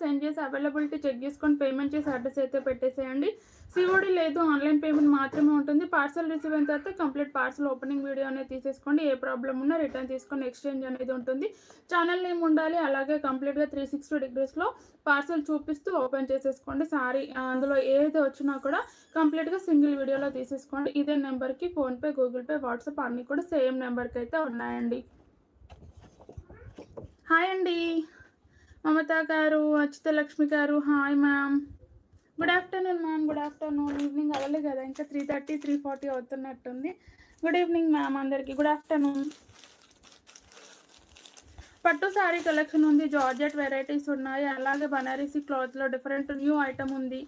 Send చేసి availability check చేసుకొని payment చేసి అడ్రస్ అయితే పెట్టేసేయండి. సిఓడి లేదు, ఆన్లైన్ పేమెంట్ మాత్రమే ఉంటుంది. పార్సల్ రిసీవ్ అయిన తర్వాత కంప్లీట్ పార్సల్ ఓపెనింగ్ వీడియో అనేది తీసేసుకోండి. ఏ ప్రాబ్లం ఉన్నా రిటర్న్ తీసుకొని ఎక్స్చేంజ్ అనేది ఉంటుంది. ఛానల్ నేమ్ ఉండాలి. అలాగే కంప్లీట్గా 360 degreesలో పార్సల్ చూపిస్తూ ఓపెన్ చేసేసుకోండి. సారీ అందులో ఏది వచ్చినా కూడా కంప్లీట్గా సింగిల్ వీడియోలో తీసేసుకోండి. ఇదే నెంబర్కి ఫోన్పే, గూగుల్ పే, వాట్సాప్ అన్నీ కూడా సేమ్ నెంబర్కి అయితే ఉన్నాయండి. హాయ్ అండి మమత గారు, అచ్యుతలక్ష్మి గారు, hi ma'am. Good afternoon ma'am. Good afternoon. Evening అవ్వలే కదా, ఇంకా 3:30 3:40 అవుతున్నట్టుంది. గుడ్ ఈవినింగ్ మ్యామ్ అందరికి. Good afternoon. పట్టు శారీ కలెక్షన్ ఉంది, జార్జెట్ వెరైటీస్ ఉన్నాయి. అలాగే బనారసీ క్లాత్లో డిఫరెంట్ న్యూ ఐటమ్ ఉంది.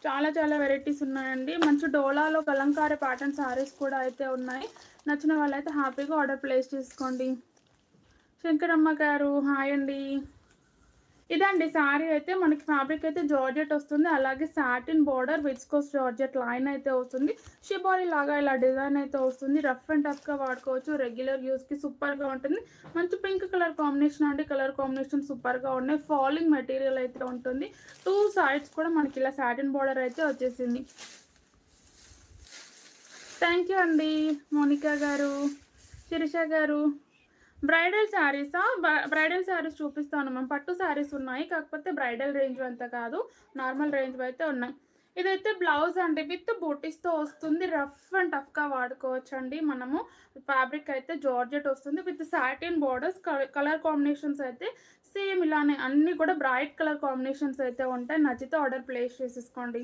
చాలా చాలా వెరైటీస్ ఉన్నాయండి. మంచి డోలాలో కలంకారీ ప్యాటర్న్ శారీస్ కూడా అయితే ఉన్నాయి. నచ్చిన వాళ్ళైతే హ్యాపీగా ఆర్డర్ ప్లేస్ చేసుకోండి. శంకరమ్మ గారు హాయ్ అండి. ఇదండి శారీ అయితే మనకి ఫ్యాబ్రిక్ అయితే జార్జెట్ వస్తుంది. అలాగే satin border viscose georgette line అయితే వస్తుంది. షిబోరి లాగా ఇలా డిజైన్ అయితే వస్తుంది. రఫ్ అండ్ టఫ్గా వాడుకోవచ్చు. రెగ్యులర్ యూస్కి సూపర్గా ఉంటుంది. మంచి పింక్ కలర్ కాంబినేషన్ అండి. కలర్ కాంబినేషన్ సూపర్గా ఉన్నాయి. ఫాలింగ్ మెటీరియల్ అయితే ఉంటుంది. 2 సైడ్స్ కూడా మనకి ఇలా సాటిన్ బార్డర్ అయితే వచ్చేసింది. థ్యాంక్ యూ అండి మోనికా గారు, శిరీష గారు. బ్రైడల్ శారీసా? బ్రైడల్ శారీస్ చూపిస్తాను మ్యామ్. పట్టు శారీస్ ఉన్నాయి, కాకపోతే బ్రైడల్ రేంజ్ అంతా కాదు, నార్మల్ రేంజ్ అయితే ఉన్నాయి. ఇదైతే బ్లౌజ్ అండి విత్ బూటీస్తో వస్తుంది. రఫ్ అండ్ టఫ్గా వాడుకోవచ్చు అండి. మనము ఫ్యాబ్రిక్ అయితే జార్జెట్ వస్తుంది with satin borders. Colour combinations అయితే సేమ్ ఇలానే అన్నీ కూడా బ్రైట్ కలర్ కాంబినేషన్స్ అయితే ఉంటాయి. నచ్చితే ఆర్డర్ ప్లేస్ చేసేసుకోండి.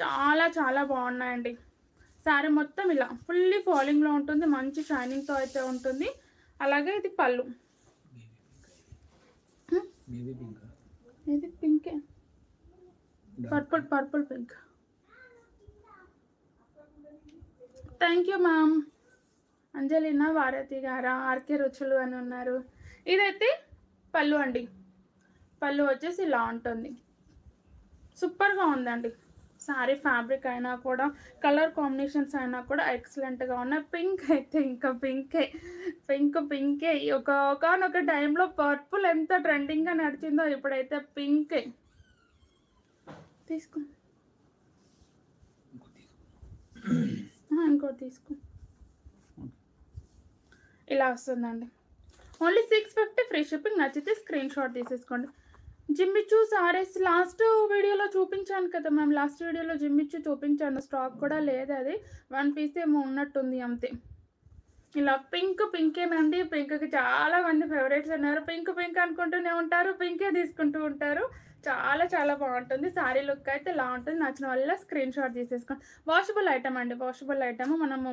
చాలా చాలా బాగున్నాయండి. శారీ మొత్తం ఇలా ఫుల్లీ ఫాలింగ్లో ఉంటుంది. మంచి షైనింగ్తో అయితే ఉంటుంది. అలాగే ఇది పళ్ళు. ఇది పింకే, purple pink. Thank you ma'am. Anjalina Bharati గారా, ఆర్కే రుచులు అని ఉన్నారు. ఇదైతే పళ్ళు అండి. పళ్ళు వచ్చేసి ఇలా ఉంటుంది. సూపర్గా ఉందండి. శారీ ఫ్యాబ్రిక్ అయినా కూడా కలర్ కాంబినేషన్స్ అయినా కూడా ఎక్సలెంట్గా ఉన్నాయి. పింక్ అయితే ఇంకా పింకే. ఒకనొక టైంలో పర్పుల్ ఎంత ట్రెండింగ్గా నడిచిందో ఇప్పుడైతే పింకే. తీసుకో, ఇంకోటి తీసుకో. ఇలా వస్తుందండి. Only 650 free shipping. నచ్చితే స్క్రీన్ షాట్ తీసేసుకోండి. జిమ్మిచ్చు సారీస్ లాస్ట్ వీడియోలో చూపించాను కదా మ్యామ్. లాస్ట్ వీడియోలో జిమ్మిచ్చు చూపించాను. స్టాక్ కూడా లేదు, అది 1 పీస్ ఏమో ఉన్నట్టుంది అంతే. ఇలా పింకేనండి. పింక్కి చాలా మంది ఫేవరెట్స్ ఉన్నారు. పింక్ అనుకుంటూనే ఉంటారు, పింకే తీసుకుంటూ ఉంటారు. చాలా చాలా బాగుంటుంది. శారీ లుక్ అయితే ఇలా ఉంటుంది. నచ్చిన వల్ల స్క్రీన్ షాట్ తీసేసుకోండి. వాషబుల్ ఐటమ్ అండి. వాషబుల్ ఐటమ్ మనము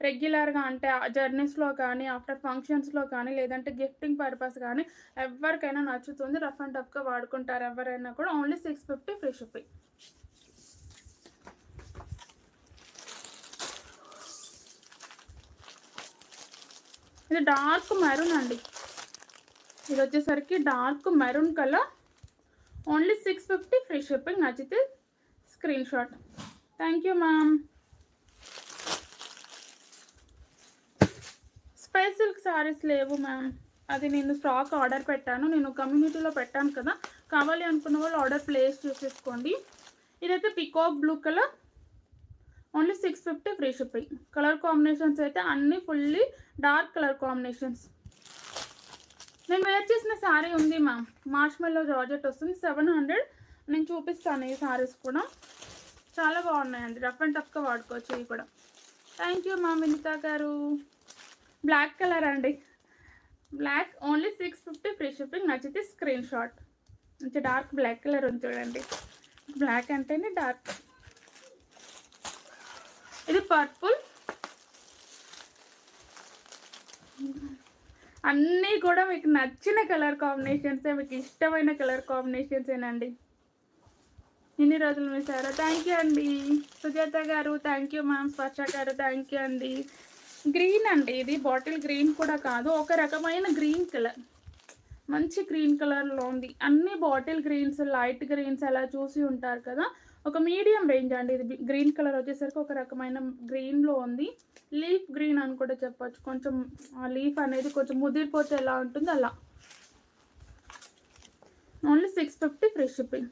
రెగ్యులర్గా అంటే జర్నీస్లో కానీ, ఆఫ్టర్ ఫంక్షన్స్లో కానీ, లేదంటే గిఫ్టింగ్ పర్పస్ కానీ ఎవరికైనా నచ్చుతుంది. రఫ్ అండ్ టఫ్గా వాడుకుంటారు ఎవరైనా కూడా. Only 650 free shipping. ఇది డార్క్ మెరూన్ అండి. ఇది వచ్చేసరికి dark maroon colour. Only 650 free shipping. నచ్చితే screen shot. Thank you ma'am. Spice silk saris లేవు మ్యామ్. అది నేను స్టాక్ ఆర్డర్ పెట్టాను. నేను కమ్యూనిటీలో పెట్టాను కదా, కావాలి అనుకున్న వాళ్ళు ఆర్డర్ ప్లేస్ చేసేసుకోండి. ఇదైతే peacock blue colour. Only 650 free shipping. Colour combinations అయితే అన్నీ ఫుల్లీ డార్క్ కలర్ కాంబినేషన్స్. నేను వేర్ చేసిన శారీ ఉంది మ్యామ్. మార్ష్మెల్లో జార్జెట్ వస్తుంది. 700. నేను చూపిస్తాను ఈ శారీస్ కూడా. చాలా బాగున్నాయండి. రఫ్ అండ్ టఫ్గా వాడుకోవచ్చు ఇవి కూడా. థ్యాంక్ యూ మ్యామ్ వినితా గారు. బ్లాక్ కలర్ అండి. Black only 650 free shipping. నచ్చితే స్క్రీన్ షాట్. మంచి డార్క్ బ్లాక్ కలర్ ఉంది చూడండి. బ్లాక్ అంటేనే డార్క్. ఇది పర్పుల్. అన్నీ కూడా మీకు నచ్చిన కలర్ కాంబినేషన్సే, మీకు ఇష్టమైన కలర్ కాంబినేషన్సేనండి. ఇన్ని రోజులు మిస్సారా? థ్యాంక్ యూ అండి. సుజాత గారు థ్యాంక్ యూ మ్యామ్. స్పర్శ గారు థ్యాంక్ యూ అండి. గ్రీన్ అండి. ఇది బాటిల్ గ్రీన్ కూడా కాదు, ఒక రకమైన గ్రీన్ కలర్. మంచి గ్రీన్ కలర్లో ఉంది. అన్ని బాటిల్ గ్రీన్స్, లైట్ గ్రీన్స్ అలా చూసి ఉంటారు కదా, ఒక మీడియం రేంజ్ అండి. ఇది గ్రీన్ కలర్ వచ్చేసరికి ఒక రకమైన గ్రీన్లో ఉంది. లీఫ్ గ్రీన్ అని కూడా చెప్పచ్చు. కొంచెం ఆ లీఫ్ అనేది కొంచెం ముదిరిపోతే ఎలా ఉంటుందో అలా. Only 650 free shipping.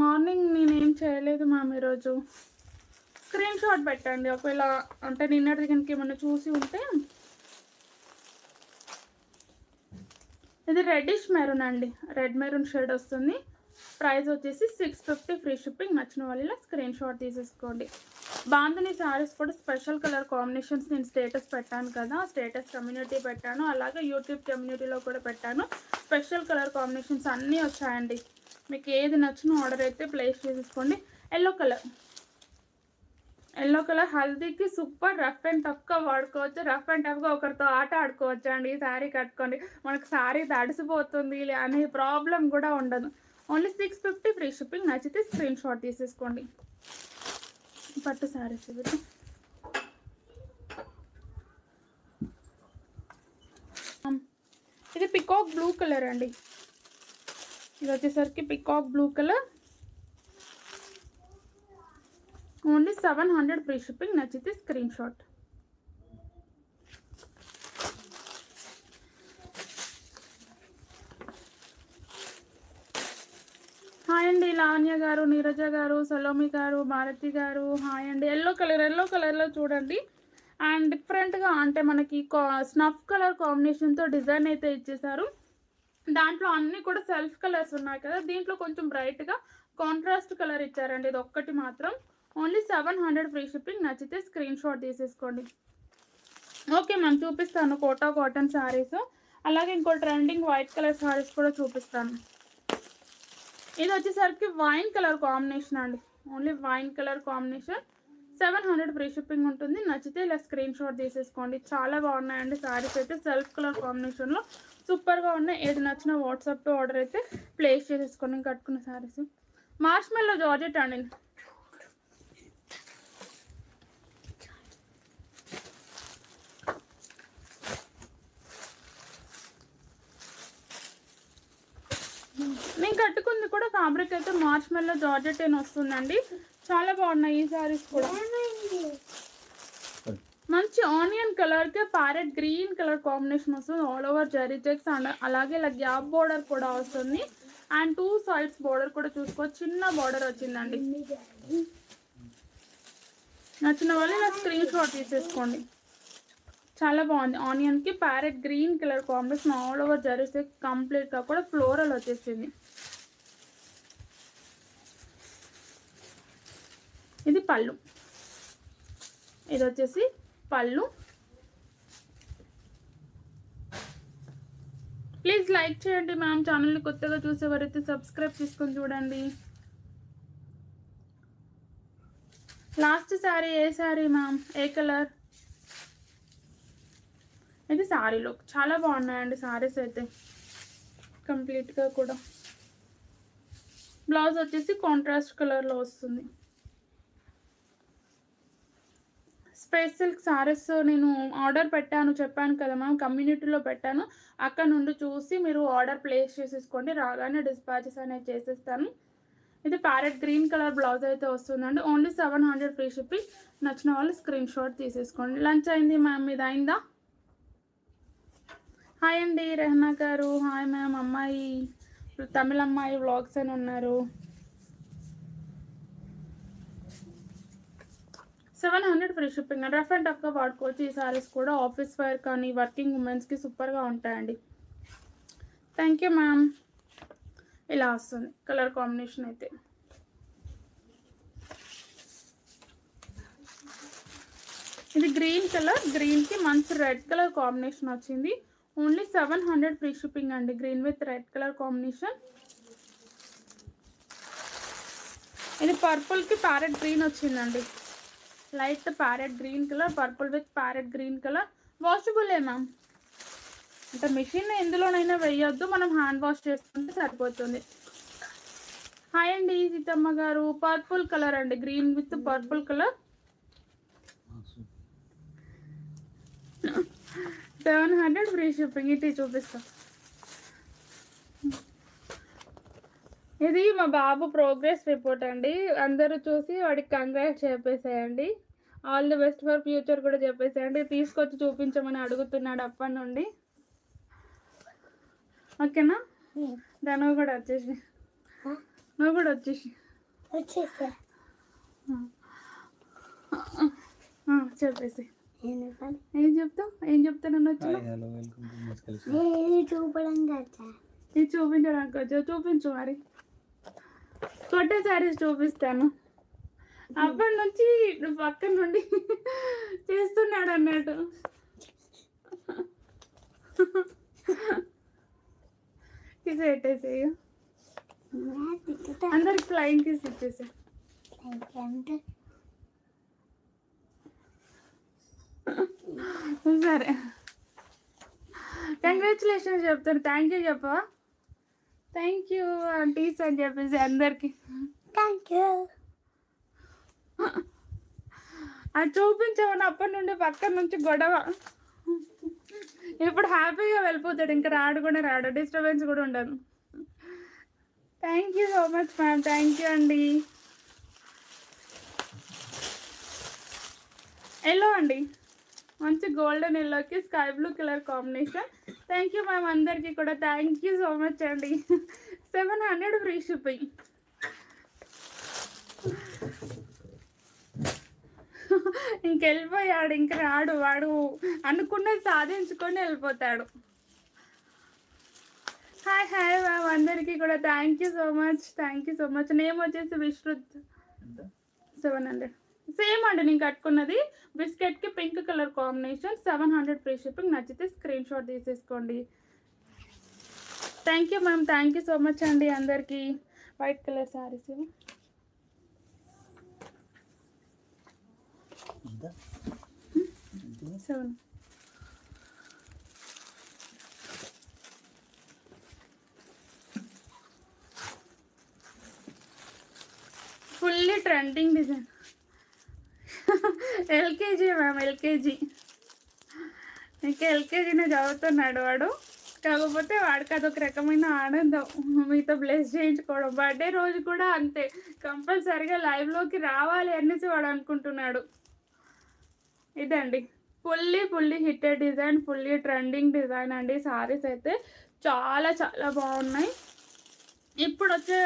మార్నింగ్ నేనేం చేయలేదు మ్యామ్ ఈరోజు. స్క్రీన్ షాట్ పెట్టండి ఒకవేళ అంటే నిన్నటి కనుక ఏమన్నా చూసి ఉంటే. ఇది రెడ్డిష్ మెరూన్ అండి, రెడ్ మెరూన్ షేడ్ వస్తుంది. ప్రైస్ వచ్చేసి 650 ఫ్రీ షిప్పింగ్. నచ్చిన వాళ్ళ స్క్రీన్ షాట్ తీసేసుకోండి. బాంధని శారీస్ కూడా స్పెషల్ కలర్ కాంబినేషన్స్ నేను స్టేటస్ పెట్టాను కదా, స్టేటస్ కమ్యూనిటీ పెట్టాను, అలాగే యూట్యూబ్ కమ్యూనిటీలో కూడా పెట్టాను. స్పెషల్ కలర్ కాంబినేషన్స్ అన్నీ వచ్చాయండి. మీకు ఏది నచ్చిన ఆర్డర్ అయితే ప్లేస్ చేసేసుకోండి. ఎల్లో కలర్ హల్దీకి సూపర్ రఫ్ అండ్ టఫ్గా వాడుకోవచ్చు. రఫ్ అండ్ టఫ్గా ఒకరితో ఆట ఆడుకోవచ్చు అండి. ఈ శారీ కట్టుకోండి, మనకు శారీ తడిసిపోతుంది అనే ప్రాబ్లం కూడా ఉండదు. Only 650 free shipping. నచ్చితే స్క్రీన్ షాట్ తీసేసుకోండి. పట్టు శారీస్ ఇవి. ఇది పికాక్ బ్లూ కలర్ అండి. ఇది వచ్చేసరికి peacock blue colour. Only 700 free shipping. నచ్చితే స్క్రీన్ షాట్. హాయ్ అండి లావణ్య గారు, నీరజ గారు, సలోమి గారు, భారతి గారు, హాయ్ అండి. ఎల్లో కలర్లో చూడండి. అండ్ డిఫరెంట్గా అంటే మనకి స్నఫ్ కలర్ కాంబినేషన్తో డిజైన్ అయితే ఇచ్చేసారు. దాంట్లో అన్నీ కూడా సెల్ఫ్ కలర్స్ ఉన్నాయి కదా, దీంట్లో కొంచెం బ్రైట్గా కాంట్రాస్ట్ కలర్ ఇచ్చారండి. ఇది ఒక్కటి మాత్రం. Only 700 free shipping. నచ్చితే స్క్రీన్ షాట్ తీసేసుకోండి. ఓకే మ్యామ్, చూపిస్తాను కోటా కాటన్ శారీస్. అలాగే ఇంకో ట్రెండింగ్ వైట్ కలర్ శారీస్ కూడా చూపిస్తాను. ఇది వచ్చేసరికి వైన్ కలర్ కాంబినేషన్ అండి. Only wine colour combination. 700 free shipping ఉంటుంది. నచ్చితే ఇలా స్క్రీన్ షాట్ తీసేసుకోండి. చాలా బాగున్నాయండి శారీస్ అయితే. సెల్ఫ్ కలర్ కాంబినేషన్లో సూపర్గా ఉన్నాయి. ఏది నచ్చిన వాట్సాప్లో ఆర్డర్ అయితే ప్లేస్ చేసేసుకోండి. కట్టుకున్న శారీస్. మార్ష్మెల్లో జార్జెట్ అండి. నేను కట్టుకుంది కూడా ఫ్యాబ్రిక్ అయితే మార్ష్మెల్లో జార్జెట్ అని వస్తుందండి. చాలా బాగున్నాయి ఈ శారీస్ కూడా. మంచి ఆనియన్ కలర్కి ప్యారెట్ గ్రీన్ కలర్ కాంబినేషన్ వస్తుంది. All over zari checks and అలాగే ఇలా గ్యాప్ బోర్డర్ కూడా వస్తుంది. అండ్ 2 సైడ్స్ బోర్డర్ కూడా చూసుకో, చిన్న బోర్డర్ వచ్చిందండి. నచ్చిన వాళ్ళు ఇలా స్క్రీన్ షాట్ తీసేసుకోండి. చాలా బాగుంది. ఆనియన్కి parrot green colour combination, all over zari checks కంప్లీట్గా కూడా ఫ్లోరల్ వచ్చేసింది. ఇది పళ్ళు. ఇది వచ్చేసి పళ్ళు. ప్లీజ్ లైక్ చేయండి మ్యామ్. ఛానల్ని కొత్తగా చూసేవారైతే సబ్స్క్రైబ్ చేసుకొని చూడండి. లాస్ట్ శారీ ఏ శారీ మ్యామ్, ఏ కలర్? ఇది శారీ లుక్. చాలా బాగున్నాయండి శారీస్ అయితే కంప్లీట్గా కూడా. బ్లౌజ్ వచ్చేసి కాంట్రాస్ట్ కలర్లో వస్తుంది. స్పేస్ సిల్క్ శారీస్ నేను ఆర్డర్ పెట్టాను, చెప్పాను కదా మ్యామ్, కమ్యూనిటీలో పెట్టాను. అక్కడ నుండి చూసి మీరు ఆర్డర్ ప్లేస్ చేసేసుకోండి. రాగానే డిస్పాచెస్ అనేది చేసేస్తాను. ఇది ప్యారెట్ గ్రీన్ కలర్ బ్లౌజ్ అయితే వస్తుందండి. Only 700 free shipping. నచ్చిన వాళ్ళు స్క్రీన్ షాట్ తీసేసుకోండి. లంచ్ అయింది మ్యామ్, ఇది అయిందా? హాయ్ అండి రెహనా గారు, హాయ్ మ్యామ్. అమ్మాయి తమిళ అమ్మాయి వ్లాగ్స్ అని ఉన్నారు. 700 ఫ్రీ షిప్పింగ్. రఫ్ అండ్ టఫ్గా వాడుకోవచ్చు ఈ శారీస్ కూడా. ఆఫీస్ వేర్ కానీ వర్కింగ్ ఉమెన్స్కి సూపర్గా ఉంటాయండి. Thank you ma'am. ఇలా వస్తుంది కలర్ కాంబినేషన్ అయితే. ఇది గ్రీన్ కలర్, గ్రీన్కి మంచి రెడ్ కలర్ కాంబినేషన్ వచ్చింది. ఓన్లీ 700 ఫ్రీ షిప్పింగ్ అండి. Green with red colour combination. ఇది పర్పుల్కి ప్యారెట్ గ్రీన్ వచ్చిందండి. Light parrot green colour, purple with parrot green colour. వాషబులే మ్యామ్, అంటే మిషన్ ఎందులోనైనా వేయొద్దు, మనం హ్యాండ్ వాష్ చేసుకుంటే సరిపోతుంది. హాయ్ అండి సీతమ్మ గారు. పర్పుల్ కలర్ అండి, green with purple colour. 700 free shipping. ఇటు చూపిస్తా. ఇది మా బాబు ప్రోగ్రెస్ రిపోర్ట్ అండి. అందరూ చూసి వాడికి కంగ్రాట్స్ చెప్పేసేయండి. All the best for future కూడా చెప్పేసేయండి. తీసుకొచ్చి చూపించమని అడుగుతున్నాడు అప్పటి నుండి. ఓకేనా? నువ్వు కూడా వచ్చేసి చెప్పేసి ఏం చెప్తాను ఇది చూపించడానికి వచ్చా. చూపించు మరి, కొట్టే శారీస్ చూపిస్తాను. అప్పటి నుంచి పక్కన నుండి చేస్తున్నాడు అన్నట్టు. కిస్ పెట్టేసేయ, అందరికి ఫ్లైంగ్ కిస్ ఇచ్చేసా. సరే, కంగ్రాచులేషన్స్ చెప్తాను. థ్యాంక్ యూ చెప్పవా? థ్యాంక్ యూ ఆంటీస్ అని చెప్పేసి అందరికి థ్యాంక్ యూ. అది చూపించామని అప్పటి నుండి పక్కన నుంచి గొడవ. ఇప్పుడు హ్యాపీగా వెళ్ళిపోతాడు, ఇంకా రాడు కూడా రాడు, డిస్టర్బెన్స్ కూడా ఉండదు. Thank you so much ma'am, thank you అండి. ఎల్లో అండి, మంచి గోల్డెన్ ఎల్లోకి sky blue colour combination. Thank you ma'am అందరికీ కూడా, థ్యాంక్ యూ సో మచ్ అండి. 700 ఫ్రీ షిప్పింగ్. ఇంకెళ్ళిపోయాడు, ఇంక రాడు. వాడు అనుకున్నది సాధించుకొని వెళ్ళిపోతాడు. హాయ్ హాయ్ మ్యామ్ అందరికీ కూడా thank you so much. Name వచ్చేసి విశ్రుత్. 700 సేమ్ అండి నేను కట్టుకున్నది. బిస్కెట్కి pink colour combination. 700 free shipping. నచ్చితే స్క్రీన్ షాట్ తీసేసుకోండి. Thank you ma'am, thank you so much అండి అందరికీ. White colour saris 7. Fully trending design. LKG ma'am, LKG. ఇంకా ఎల్కేజీనే చదువుతున్నాడు వాడు. కాకపోతే వాడికి అదొక రకమైన ఆనందం మీతో బ్లెస్ చేయించుకోవడం. బర్త్డే రోజు కూడా అంతే, కంపల్సరిగా లైవ్లోకి రావాలి అనేసి వాడు అనుకుంటున్నాడు. ఇదండి ఫుల్లీ హిట్టెడ్ డిజైన్, ఫుల్లీ ట్రెండింగ్ డిజైన్ అండి. సారీస్ అయితే చాలా చాలా బాగున్నాయి. ఇప్పుడు వచ్చే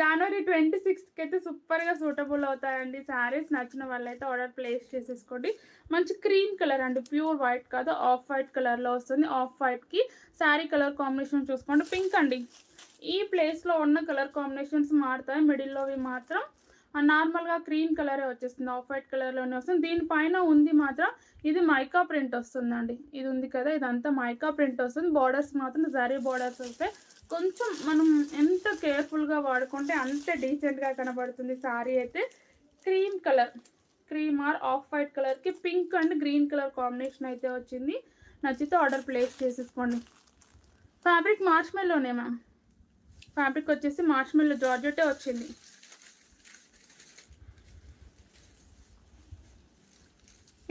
జనవరి 26కి అయితే సూపర్గా సూటబుల్ అవుతాయండి శారీస్. నచ్చిన వాళ్ళైతే ఆర్డర్ ప్లేస్ చేసేసుకోండి. మంచి క్రీమ్ కలర్ అండి, ప్యూర్ వైట్ కాదు, ఆఫ్ వైట్ కలర్లో వస్తుంది. ఆఫ్ వైట్కి శారీ కలర్ కాంబినేషన్ చూసుకోండి. పింక్ అండి, ఈ ప్లేస్లో ఉన్న కలర్ కాంబినేషన్స్ మారుతాయి. మిడిల్లోవి మాత్రం నార్మల్గా క్రీమ్ కలరే వచ్చేస్తుంది, ఆఫ్ వైట్ కలర్లోనే వస్తుంది. దీనిపైన ఉంది మాత్రం ఇది మైకా ప్రింట్ వస్తుందండి. ఇది ఉంది కదా, ఇదంతా మైకా ప్రింట్ వస్తుంది. బార్డర్స్ మాత్రం జరీ బార్డర్స్ వస్తాయి. కొంచెం మనం ఎంత కేర్ఫుల్గా వాడుకుంటే అంతే డీసెంట్గా కనబడుతుంది సారీ అయితే. Cream colour, cream or off white కలర్కి pink and green colour combination అయితే వచ్చింది. నచ్చితే ఆర్డర్ ప్లేస్ చేసేసుకోండి. ఫ్యాబ్రిక్ మార్ష్మెల్లోనే మ్యామ్, ఫ్యాబ్రిక్ వచ్చేసి మార్ష్మెల్లో జార్జెటే వచ్చింది.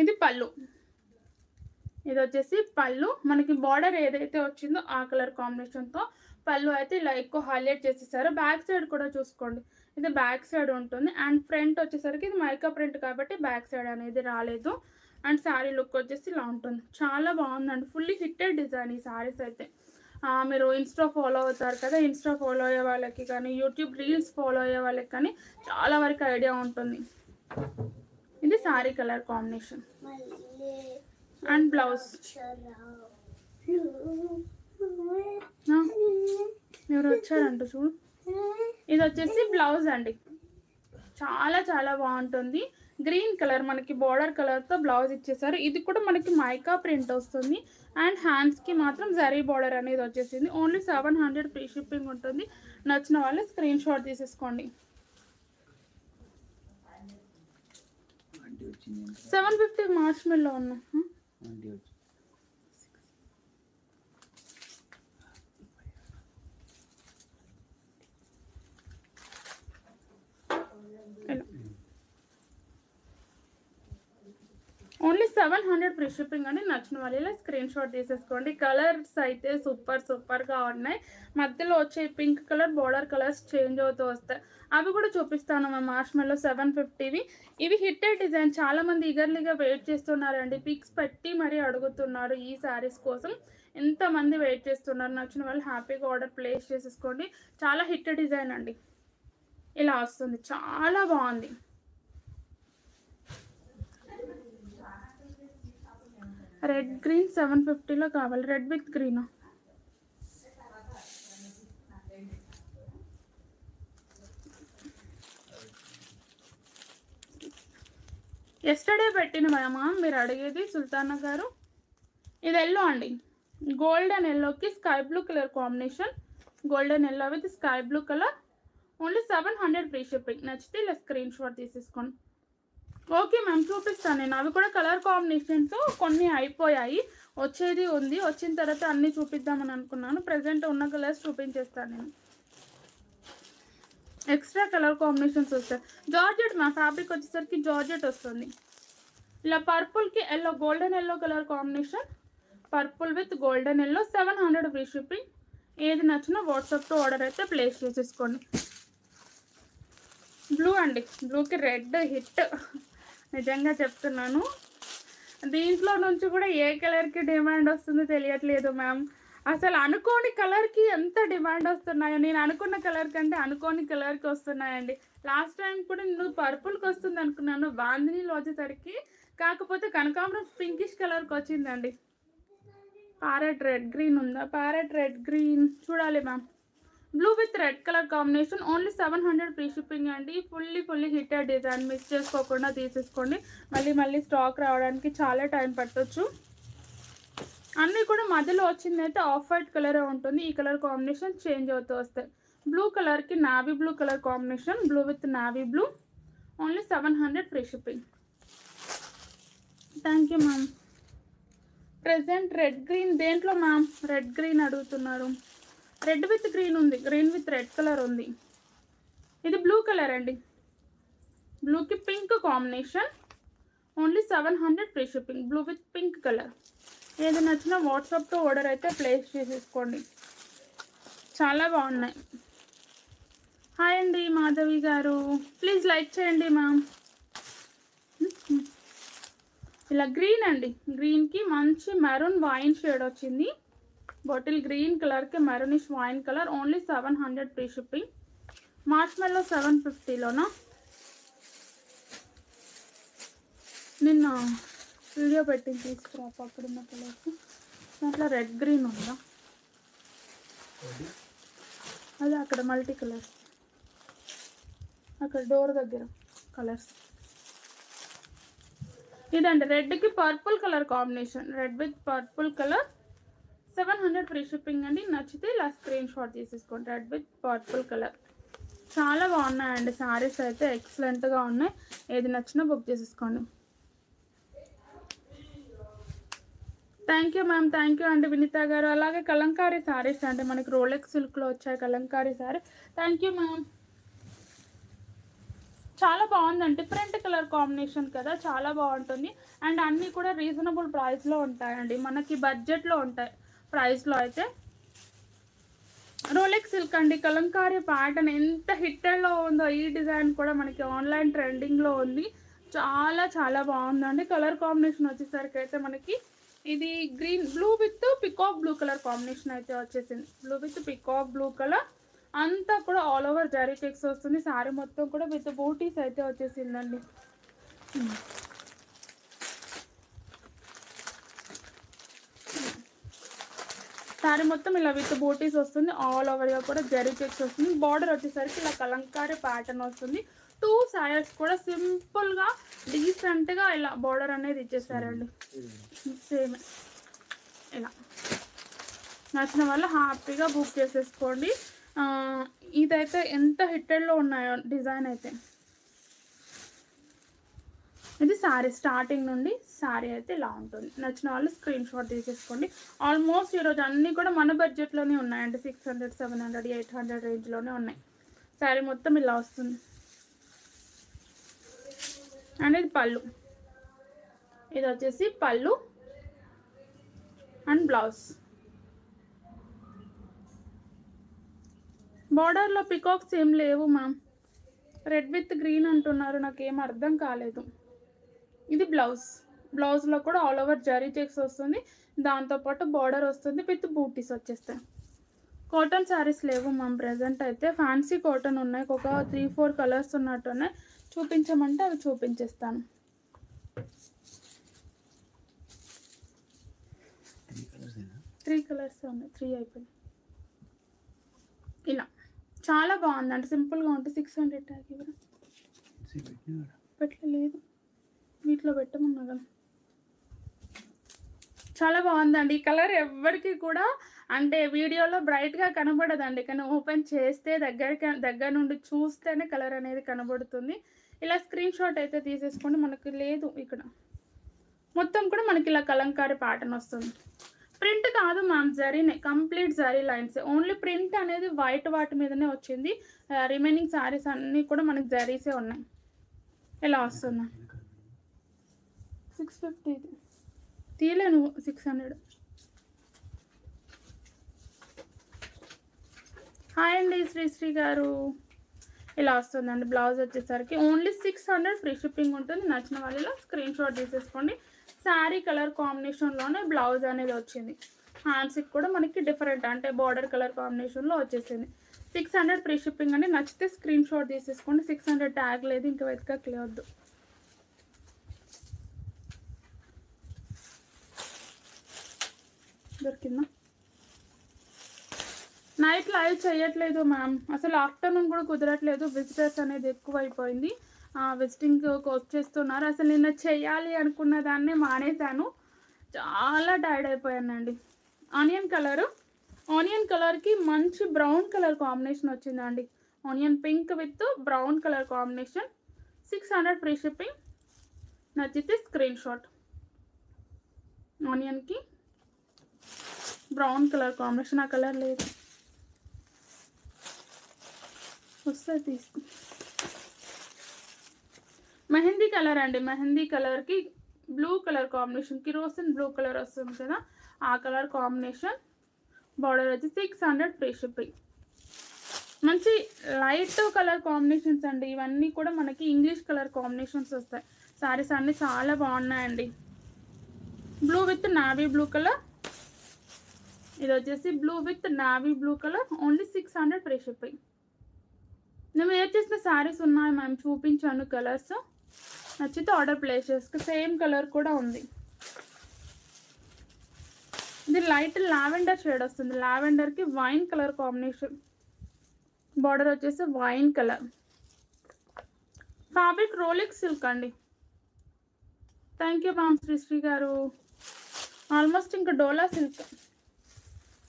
ఇది పళ్ళు, ఇది వచ్చేసి పళ్ళు. మనకి బార్డర్ ఏదైతే వచ్చిందో ఆ కలర్ కాంబినేషన్తో పళ్ళు అయితే ఇలా ఎక్కువ హైలైట్ చేసేసారు. బ్యాక్ సైడ్ కూడా చూసుకోండి, ఇది బ్యాక్ సైడ్ ఉంటుంది. అండ్ ఫ్రంట్ వచ్చేసరికి ఇది మైకా ప్రింట్ కాబట్టి బ్యాక్ సైడ్ అనేది రాలేదు. అండ్ శారీ లుక్ వచ్చేసి ఇలా ఉంటుంది. చాలా బాగుందండి, ఫుల్లీ హిట్టెడ్ డిజైన్ ఈ శారీస్ అయితే. మీరు ఇన్స్టా ఫాలో అవుతారు కదా, ఇన్స్టా ఫాలో అయ్యే వాళ్ళకి కానీ యూట్యూబ్ రీల్స్ ఫాలో అయ్యే వాళ్ళకి కానీ చాలా వరకు ఐడియా ఉంటుంది. ఇది sari colour combination and blouse. ఎవరు వచ్చారంట చూడు. ఇది వచ్చేసి బ్లౌజ్ అండి, చాలా చాలా బాగుంటుంది. గ్రీన్ కలర్ మనకి బార్డర్ కలర్తో బ్లౌజ్ ఇచ్చేసారు. ఇది కూడా మనకి మైకా ప్రింట్ వస్తుంది. అండ్ హ్యాండ్స్కి మాత్రం జరీ బార్డర్ అనేది వచ్చేసింది. ఓన్లీ 700 ఫ్రీ షిప్పింగ్ ఉంటుంది. నచ్చిన వాళ్ళు స్క్రీన్ షాట్ తీసేసుకోండి. 750 మార్ష్మెల్లో ఉన్నాయి. ఓన్లీ 700 ఫ్రీ షిప్పింగ్ అండి. నచ్చిన వాళ్ళు స్క్రీన్ షాట్ తీసేసుకోండి. కలర్స్ అయితే సూపర్గా ఉన్నాయి. మధ్యలో వచ్చే pink colour border colours change అవుతూ వస్తాయి, అవి కూడా చూపిస్తాను మా మార్ష్మెల్లో 750వి. ఇవి హిట్టెడ్ డిజైన్, చాలామంది ఈగర్లీగా వెయిట్ చేస్తున్నారండి. పిక్స్ పెట్టి మరీ అడుగుతున్నారు ఈ శారీస్ కోసం. ఎంతమంది వెయిట్ చేస్తున్నారు. నచ్చిన వాళ్ళు హ్యాపీగా ఆర్డర్ ప్లేస్ చేసేసుకోండి. చాలా హిట్ డిజైన్ అండి. ఇలా వస్తుంది, చాలా బాగుంది. రెడ్ గ్రీన్ 750లో కావాలి. Red with green. ఎస్టర్డే పెట్టిన మేమా మీరు అడిగేది సుల్తానా గారు. ఇది ఎల్లో అండి, గోల్డెన్ ఎల్లోకి sky blue colour combination. Golden yellow with sky blue colour. Only 700 free shipping. నచ్చితే ఇలా స్క్రీన్ షాట్ తీసేసుకోండి. ఓకే మ్యామ్, చూపిస్తాను నేను. అవి కూడా కలర్ కాంబినేషన్స్ కొన్ని అయిపోయాయి, వచ్చేది ఉంది. వచ్చిన తర్వాత అన్నీ చూపిద్దామని అనుకున్నాను. ప్రజెంట్ ఉన్న కలర్స్ చూపించేస్తాను నేను. ఎక్స్ట్రా కలర్ కాంబినేషన్స్ వస్తాయి. జార్జెట్ మా ఫ్యాబ్రిక్ వచ్చేసరికి జార్జెట్ వస్తుంది. ఇలా పర్పుల్కి yellow, golden yellow colour combination. Purple with golden yellow. 700 free shipping. ఏది నచ్చినా వాట్సాప్తో ఆర్డర్ అయితే ప్లేస్ చేసేసుకోండి. బ్లూ అండి, బ్లూకి రెడ్ హిట్, నిజంగా చెప్తున్నాను. దీంట్లో నుంచి కూడా ఏ కలర్కి డిమాండ్ వస్తుందో తెలియట్లేదు మ్యామ్. అసలు అనుకోని కలర్కి ఎంత డిమాండ్ వస్తున్నాయో. నేను అనుకున్న కలర్ కంటే అనుకోని కలర్కి వస్తున్నాయండి. లాస్ట్ టైం కూడా నేను పర్పుల్కి వస్తుంది అనుకున్నాను, బాందినీలో వచ్చేసరికి కాకపోతే కనకాంబరం పింకిష్ కలర్కి వచ్చిందండి. ప్యారెట్ రెడ్ గ్రీన్ ఉందా? ప్యారెట్ రెడ్ గ్రీన్ చూడాలి ma'am. Blue with red colour combination. Only 700 free shipping అండి. ఫుల్లీ హిట్టెడ్ డిజైన్, మిస్ చేసుకోకుండా తీసేసుకోండి. మళ్ళీ స్టాక్ రావడానికి చాలా టైం పట్టొచ్చు. అన్నీ కూడా మధ్యలో వచ్చింది అయితే ఆఫ్ వైట్ కలరే ఉంటుంది. ఈ కలర్ కాంబినేషన్ చేంజ్ అవుతూ వస్తాయి. బ్లూ కలర్కి navy blue colour combination. Blue with navy blue. Only 700 free shipping. Thank you ma'am. Present red green దేంట్లో మ్యామ్? రెడ్ గ్రీన్ అడుగుతున్నారు. రెడ్ విత్ గ్రీన్ ఉంది, గ్రీన్ విత్ రెడ్ కలర్ ఉంది. ఇది blue colour అండి, బ్లూకి pink combination. Only 700 free shipping. Blue with pink colour. ఏది నచ్చినా వాట్సాప్తో ఆర్డర్ అయితే ప్లేస్ చేసేసుకోండి. చాలా బాగున్నాయి. హాయ్ అండి మాధవి గారు, ప్లీజ్ లైక్ చేయండి మ్యామ్. ఇలా గ్రీన్ అండి, గ్రీన్కి మంచి మెరూన్ వైన్ షేడ్ వచ్చింది. బాటిల్ గ్రీన్ కలర్కి maroonish wine colour. Only 700 free shipping. Marshmallow 750లోనా? నిన్న వీడియో పెట్టి తీసుకురా అక్కడున్న కలర్స్. దాంట్లో రెడ్ గ్రీన్ ఉందా? అదే అక్కడ మల్టీ కలర్స్, అక్కడ డోర్ దగ్గర కలర్స్. ఇదండి రెడ్కి purple colour combination. Red with purple colour. 700 free shipping అండి. నచ్చితే ఇలా స్క్రీన్ షాట్ తీసేసుకోండి. Red with purple colour. చాలా బాగున్నాయండి శారీస్ అయితే, ఎక్సలెంట్గా ఉన్నాయి. ఏది నచ్చినా బుక్ చేసేసుకోండి. Thank you ma'am, thank you అండి వినిత గారు. అలాగే కలంకారీ శారీస్ అండి, మనకి రోలెక్స్ సిల్క్లో వచ్చాయి Kalamkari sari. Thank you ma'am. చాలా బాగుందండి, డిఫరెంట్ కలర్ కాంబినేషన్ కదా, చాలా బాగుంటుంది. అండ్ అన్నీ కూడా రీజనబుల్ ప్రైస్లో ఉంటాయండి, మనకి బడ్జెట్లో ఉంటాయి ప్రైస్లో అయితే. రోలెక్స్ సిల్క్ అండి, కలంకారీ ప్యాటర్న్ ఎంత హిట్టెడ్లో ఉందో. ఈ డిజైన్ కూడా మనకి ఆన్లైన్ ట్రెండింగ్లో ఉంది. చాలా బాగుందండి. కలర్ కాంబినేషన్ వచ్చేసరికి అయితే మనకి ఇది green blue with peacock blue colour combination అయితే వచ్చేసింది. Blue with peacock blue colour. అంతా కూడా ఆల్ ఓవర్ జరీ చెక్స్ వస్తుంది. శారీ మొత్తం కూడా విత్ బూటీస్ అయితే వచ్చేసిందండి. శారీ మొత్తం ఇలా విత్ బూటీస్ వస్తుంది. ఆల్ ఓవర్గా కూడా జరీ చెక్స్ వస్తుంది. బార్డర్ వచ్చేసరికి ఇలా కలంకారీ ప్యాటర్న్ వస్తుంది. 2 సైడ్స్ కూడా సింపుల్గా డీసెంట్గా ఇలా బార్డర్ అనేది ఇచ్చేసారండి. సేమ్ ఇలా నచ్చిన వల్ల హ్యాపీగా బుక్ చేసేసుకోండి. ఇదైతే ఎంత హిట్టెడ్లో ఉన్నాయో డిజైన్ అయితే. ఇది శారీ స్టార్టింగ్ నుండి శారీ అయితే ఇలా ఉంటుంది. నచ్చిన వాళ్ళు స్క్రీన్ షాట్ తీసేసుకోండి. ఆల్మోస్ట్ ఈరోజు అన్నీ కూడా మన బడ్జెట్లోనే ఉన్నాయండి. 600, 700, 800 రేంజ్లోనే ఉన్నాయి. శారీ మొత్తం ఇలా వస్తుంది. అండ్ ఇది పళ్ళు. ఇది వచ్చేసి పళ్ళు అండ్ బ్లౌజ్. బార్డర్లో పికాక్స్ ఏం లేవు మ్యామ్. రెడ్ విత్ గ్రీన్ అంటున్నారు, నాకేం అర్థం కాలేదు. ఇది బ్లౌజ్. బ్లౌజ్లో కూడా ఆల్ ఓవర్ జరీ చెక్స్ వస్తుంది, దాంతోపాటు బార్డర్ వస్తుంది విత్ బూటీస్ వచ్చేస్తాయి. కాటన్ శారీస్ లేవు మ్యామ్ ప్రజెంట్ అయితే, ఫ్యాన్సీ కాటన్ ఉన్నాయి, ఒక 3-4 కలర్స్ ఉన్నట్టు ఉన్నాయి. చూపించమంటే అవి చూపించేస్తాను. త్రీ కలర్స్ ఉన్నాయి, 3 అయిపోయింది. ఇలా చాలా బాగుందండి, సింపుల్గా ఉంటుంది. 600 ట్యాగ్ ఇవ్వరా, పెట్టలేదు వీటిలో పెట్టమన్నా కదా. చాలా బాగుందండి ఈ కలర్. ఎవరికి కూడా అంటే వీడియోలో బ్రైట్గా కనబడదండి, కానీ ఓపెన్ చేస్తే దగ్గర నుండి చూస్తేనే కలర్ అనేది కనబడుతుంది. ఇలా స్క్రీన్ షాట్ అయితే తీసేసుకోండి. మనకి లేదు ఇక్కడ మొత్తం కూడా మనకి ఇలా కలంకారీ ప్యాటర్న్ వస్తుంది. ప్రింట్ కాదు మ్యామ్, జరీనే, complete zari lines. Only print అనేది వైట్ వాటి మీదనే వచ్చింది. రిమైనింగ్ శారీస్ అన్నీ కూడా మనకి జరీసే ఉన్నాయి. ఇలా వస్తుంది. 650 తీయలేను, 600. హాయ్ అండి శ్రీశ్రీ గారు. ఇలా వస్తుందండి బ్లౌజ్ వచ్చేసరికి. ఓన్లీ 600 ఫ్రీ షిప్పింగ్ ఉంటుంది. నచ్చిన వాళ్ళలో స్క్రీన్ షాట్ తీసేసుకోండి. శారీ కలర్ కాంబినేషన్లోనే బ్లౌజ్ అనేది వచ్చింది. హ్యాండ్స్కి కూడా మనకి డిఫరెంట్ అంటే బార్డర్ కలర్ కాంబినేషన్లో వచ్చేసింది. 600 ఫ్రీ షిప్పింగ్ అండి. నచ్చితే స్క్రీన్ షాట్ తీసేసుకోండి. 600 ట్యాగ్ లేదు, ఇంకా వెతకలేవద్దు. దొరికిందా? నైట్ లైవ్ చేయట్లేదు మ్యామ్, అసలు ఆఫ్టర్నూన్ కూడా కుదరట్లేదు. విజిటర్స్ అనేది ఎక్కువైపోయింది, విజిటింగ్కి వచ్చేస్తున్నారు. అసలు నిన్న చేయాలి అనుకున్న దాన్ని మానేశాను, చాలా టైర్డ్ అయిపోయానండి. ఆనియన్ కలర్కి మంచి బ్రౌన్ కలర్ కాంబినేషన్ వచ్చిందండి. Onion pink with brown colour combination. 600 free shipping. నచ్చితే స్క్రీన్ షాట్. ఆనియన్కి బ్రౌన్ కలర్ కాంబినేషన్, ఆ కలర్ లేదు, వస్తుంది తీసుకో. మెహందీ కలర్ అండి, మెహందీ కలర్కి blue colour combination, kerosene blue colour వస్తుంది కదా, ఆ కలర్ కాంబినేషన్. బార్డర్ వచ్చి 600 ఫ్రీ షిప్పింగ్. మంచి లైట్ కలర్ కాంబినేషన్స్ అండి ఇవన్నీ కూడా. మనకి ఇంగ్లీష్ కలర్ కాంబినేషన్స్ వస్తాయి. శారీస్ అన్నీ చాలా బాగున్నాయండి. Blue with navy blue colour, ఇది వచ్చేసి blue with navy blue colour. Only 600 free shipping. నేను వేర్ చేసిన శారీస్ ఉన్నాయి మ్యామ్, చూపించాను కలర్స్. నచ్చితే ఆర్డర్ ప్లేస్ చేసుకో. సేమ్ కలర్ కూడా ఉంది. ఇది లైట్ లావెండర్ షేడ్ వస్తుంది, లావెండర్కి వైన్ కలర్ కాంబినేషన్. బార్డర్ వచ్చేసి వైన్ కలర్. ఫ్యాబ్రిక్ రోలిక్ సిల్క్ అండి. థ్యాంక్ యూ మ్యామ్ శ్రీశ్రీ గారు. ఆల్మోస్ట్ ఇంకా డోలా సిల్క్,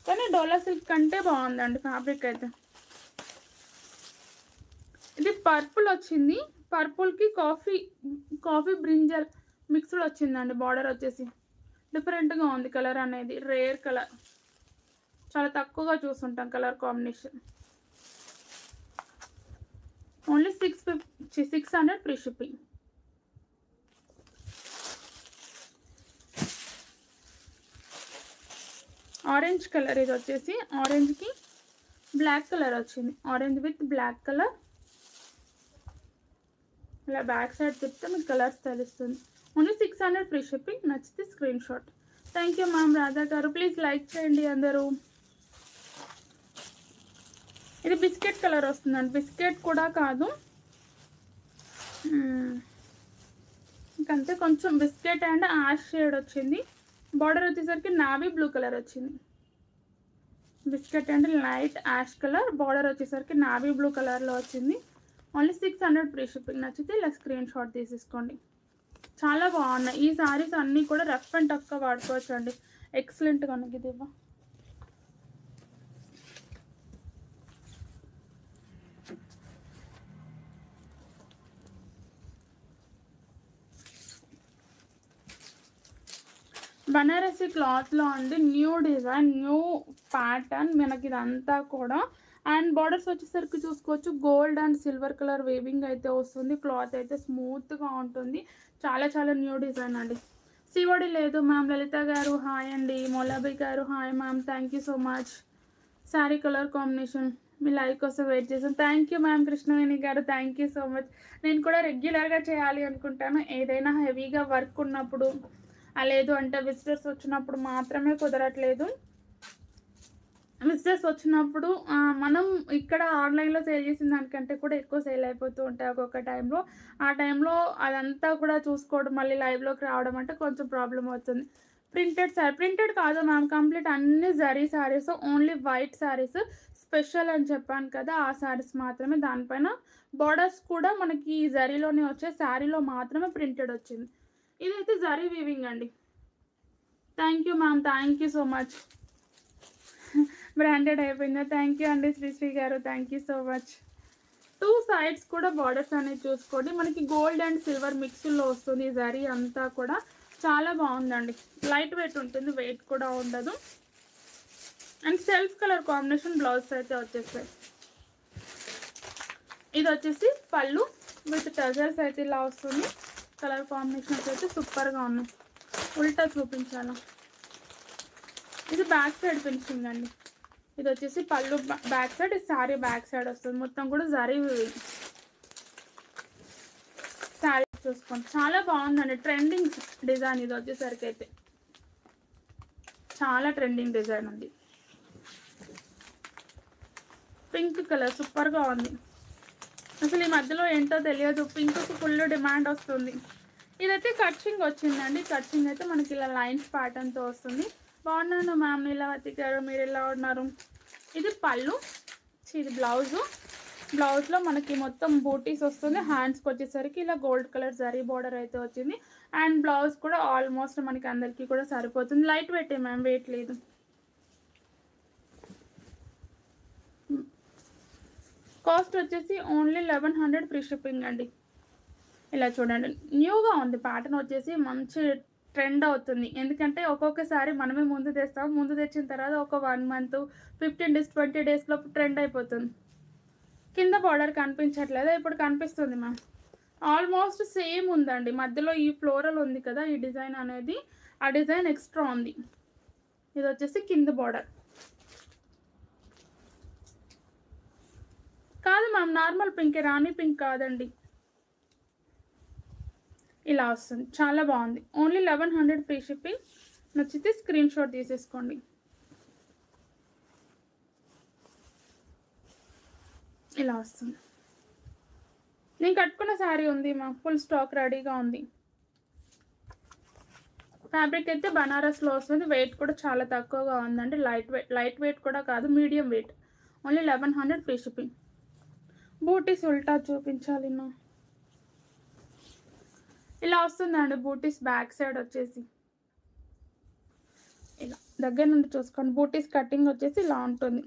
కానీ డోలా సిల్క్ కంటే బాగుందండి ఫ్యాబ్రిక్ అయితే. ఇది పర్పుల్ వచ్చింది, పర్పుల్కి కాఫీ బ్రింజల్ మిక్స్డ్ వచ్చిందండి. బార్డర్ వచ్చేసి డిఫరెంట్గా ఉంది కలర్ అనేది, రేర్ కలర్, చాలా తక్కువగా చూస్తుంటాం colour combination. Only 600 free shipping. Orange colour, ఇది వచ్చేసి ఆరెంజ్కి బ్లాక్ కలర్ వచ్చింది, ఆరెంజ్ విత్ బ్లాక్ కలర్. ఇలా బ్యాక్ సైడ్ తిప్పితే మీకు కలర్స్ తెలుస్తుంది. Only 600 free shipping. నచ్చితే screen shot. Thank you ma'am Radha గారు. ప్లీజ్ లైక్ చేయండి అందరూ. ఇది బిస్కెట్ కలర్ వస్తుందండి, బిస్కెట్ కూడా కాదు, ఇంకంతే కొంచెం బిస్కెట్ అండ్ యాష్ షేడ్ వచ్చింది. బార్డర్ వచ్చేసరికి నావీ బ్లూ కలర్ వచ్చింది. Biscuit and light ash colour, border వచ్చేసరికి నావీ బ్లూ కలర్లో వచ్చింది. Only 600 free shipping. నచ్చితే ఇలా స్క్రీన్ షాట్ తీసేసుకోండి. చాలా బాగున్నాయి ఈ సారీస్ అన్నీ కూడా. రఫ్ అండ్ టఫ్గా వాడుకోవచ్చు అండి, ఎక్సలెంట్గా ఉంది. ఇది ఇవ్వ బనారసి క్లాత్లో అండి, న్యూ డిజైన్, న్యూ ప్యాటర్న్ మనకి ఇదంతా కూడా. అండ్ బార్డర్స్ వచ్చేసరికి చూసుకోవచ్చు gold and silver colour weaving అయితే వస్తుంది. క్లాత్ అయితే స్మూత్గా ఉంటుంది. చాలా చాలా న్యూ డిజైన్ అండి. సివడి లేదు మ్యామ్. లలిత గారు హాయ్ అండి. మొలాబీ గారు hi ma'am, thank you so much. Sari colour combination me live కోసం వెయిట్ చేసాను. థ్యాంక్ యూ మ్యామ్ కృష్ణవేణి గారు, థ్యాంక్ యూ సో మచ్. నేను కూడా రెగ్యులర్గా చేయాలి అనుకుంటాను, ఏదైనా హెవీగా వర్క్ ఉన్నప్పుడు లేదు అంటే విజిటర్స్ వచ్చినప్పుడు మాత్రమే కుదరట్లేదు. విజిటర్స్ వచ్చినప్పుడు మనం ఇక్కడ ఆన్లైన్లో సేల్ చేసిన దానికంటే కూడా ఎక్కువ సేల్ అయిపోతూ ఉంటాయి ఒక్కొక్క టైంలో. ఆ టైంలో అదంతా కూడా చూసుకోవడం, మళ్ళీ లైవ్లోకి రావడం అంటే కొంచెం ప్రాబ్లం అవుతుంది. ప్రింటెడ్ శారీ, ప్రింటెడ్ కాదు మ్యామ్, కంప్లీట్ అన్ని zari saris, only white saris special అని చెప్పాను కదా, ఆ శారీస్ మాత్రమే. దానిపైన బార్డర్స్ కూడా మనకి జరీలోనే వచ్చే, శారీలో మాత్రమే ప్రింటెడ్ వచ్చింది. ఇదైతే జరీ వీవింగ్ అండి. Thank you ma'am, thank you so much. Branded అయిపోయిందా? థ్యాంక్ యూ అండి శ్రీశ్రీ గారు, thank you so much. 2 sides కూడా బార్డర్స్ అనేది చూసుకోండి, మనకి గోల్డ్ అండ్ సిల్వర్ మిక్స్లో వస్తుంది. ఈ జరీ అంతా కూడా చాలా బాగుందండి, లైట్ వెయిట్ ఉంటుంది, వెయిట్ కూడా ఉండదు. And self colour combination blouse అయితే వచ్చేస్తాయి. ఇది వచ్చేసి పళ్ళు విత్ టజర్స్ అయితే ఇలా వస్తుంది. కలర్ కాంబినేషన్స్ అయితే సూపర్గా ఉన్నాయి. ఉల్టా చూపించాను. ఇది బ్యాక్ సైడ్ ఫినిషింగ్ అండి. ఇది వచ్చేసి పళ్ళు బ్యాక్ సైడ్, ఇది శారీ బ్యాక్ సైడ్ వస్తుంది. మొత్తం కూడా జరీ శారీ చూసుకోండి, చాలా బాగుందండి. ట్రెండింగ్ డిజైన్ ఇది వచ్చేసరికి అయితే చాలా ట్రెండింగ్ డిజైన్ ఉంది. పింక్ కలర్ సూపర్గా ఉంది. అసలు ఈ మధ్యలో ఏంటో తెలియదు, పింక్కి ఫుల్ డిమాండ్ వస్తుంది. ఇదైతే కట్చింగ్ వచ్చిందండి. కట్చింగ్ అయితే మనకి ఇలా లైన్స్ ప్యాటర్న్తో వస్తుంది. బాగున్నాను మ్యామ్ నీలవతి గారు, మీరు ఎలా ఉన్నారు? ఇది పళ్ళు, ఇది బ్లౌజు. బ్లౌజ్లో మనకి మొత్తం బూటీస్ వస్తుంది. హ్యాండ్స్కి వచ్చేసరికి ఇలా గోల్డ్ కలర్ జరీ బార్డర్ అయితే వచ్చింది. అండ్ బ్లౌజ్ కూడా ఆల్మోస్ట్ మనకి అందరికీ కూడా సరిపోతుంది. లైట్ వెయిట్ మ్యామ్, వెయిట్ లేదు. కాస్ట్ వచ్చేసి ఓన్లీ 1100 ఫ్రీ షిప్పింగ్ అండి. ఇలా చూడండి, న్యూగా ఉంది ప్యాటర్న్ వచ్చేసి, మంచి ట్రెండ్ అవుతుంది. ఎందుకంటే ఒక్కొక్కసారి మనమే ముందు తెస్తాం, ముందు తెచ్చిన తర్వాత ఒక 1 మంత్ 15 డేస్ 20 డేస్లో ట్రెండ్ అయిపోతుంది. కింద బార్డర్ కనిపించట్లేదు, ఇప్పుడు కనిపిస్తుంది మ్యామ్. ఆల్మోస్ట్ సేమ్ ఉందండి, మధ్యలో ఈ ఫ్లోరల్ ఉంది కదా, ఈ డిజైన్ అనేది, ఆ డిజైన్ ఎక్స్ట్రా ఉంది. ఇది వచ్చేసి కింద బార్డర్ కాదు మ్యామ్, నార్మల్ పింక్, రాణి పింక్ కాదండి. ఇలా వస్తుంది, చాలా బాగుంది. Only 1100 free shipping. నచ్చితే స్క్రీన్ షాట్ తీసేసుకోండి. ఇలా వస్తుంది. నేను కట్టుకున్న శారీ ఉంది మా, ఫుల్ స్టాక్ రెడీగా ఉంది. ఫ్యాబ్రిక్ అయితే బనారస్లో వస్తుంది. వెయిట్ కూడా చాలా తక్కువగా ఉందండి, లైట్ వెయిట్ కూడా కాదు, medium weight. Only 1100 free shipping. Butis ఉల్టా చూపించాలి నా, ఇలా వస్తుందండి. బూటీస్ బ్యాక్ సైడ్ వచ్చేసి ఇలా దగ్గర నుండి చూసుకోండి. బూటీస్ కటింగ్ వచ్చేసి ఇలా ఉంటుంది.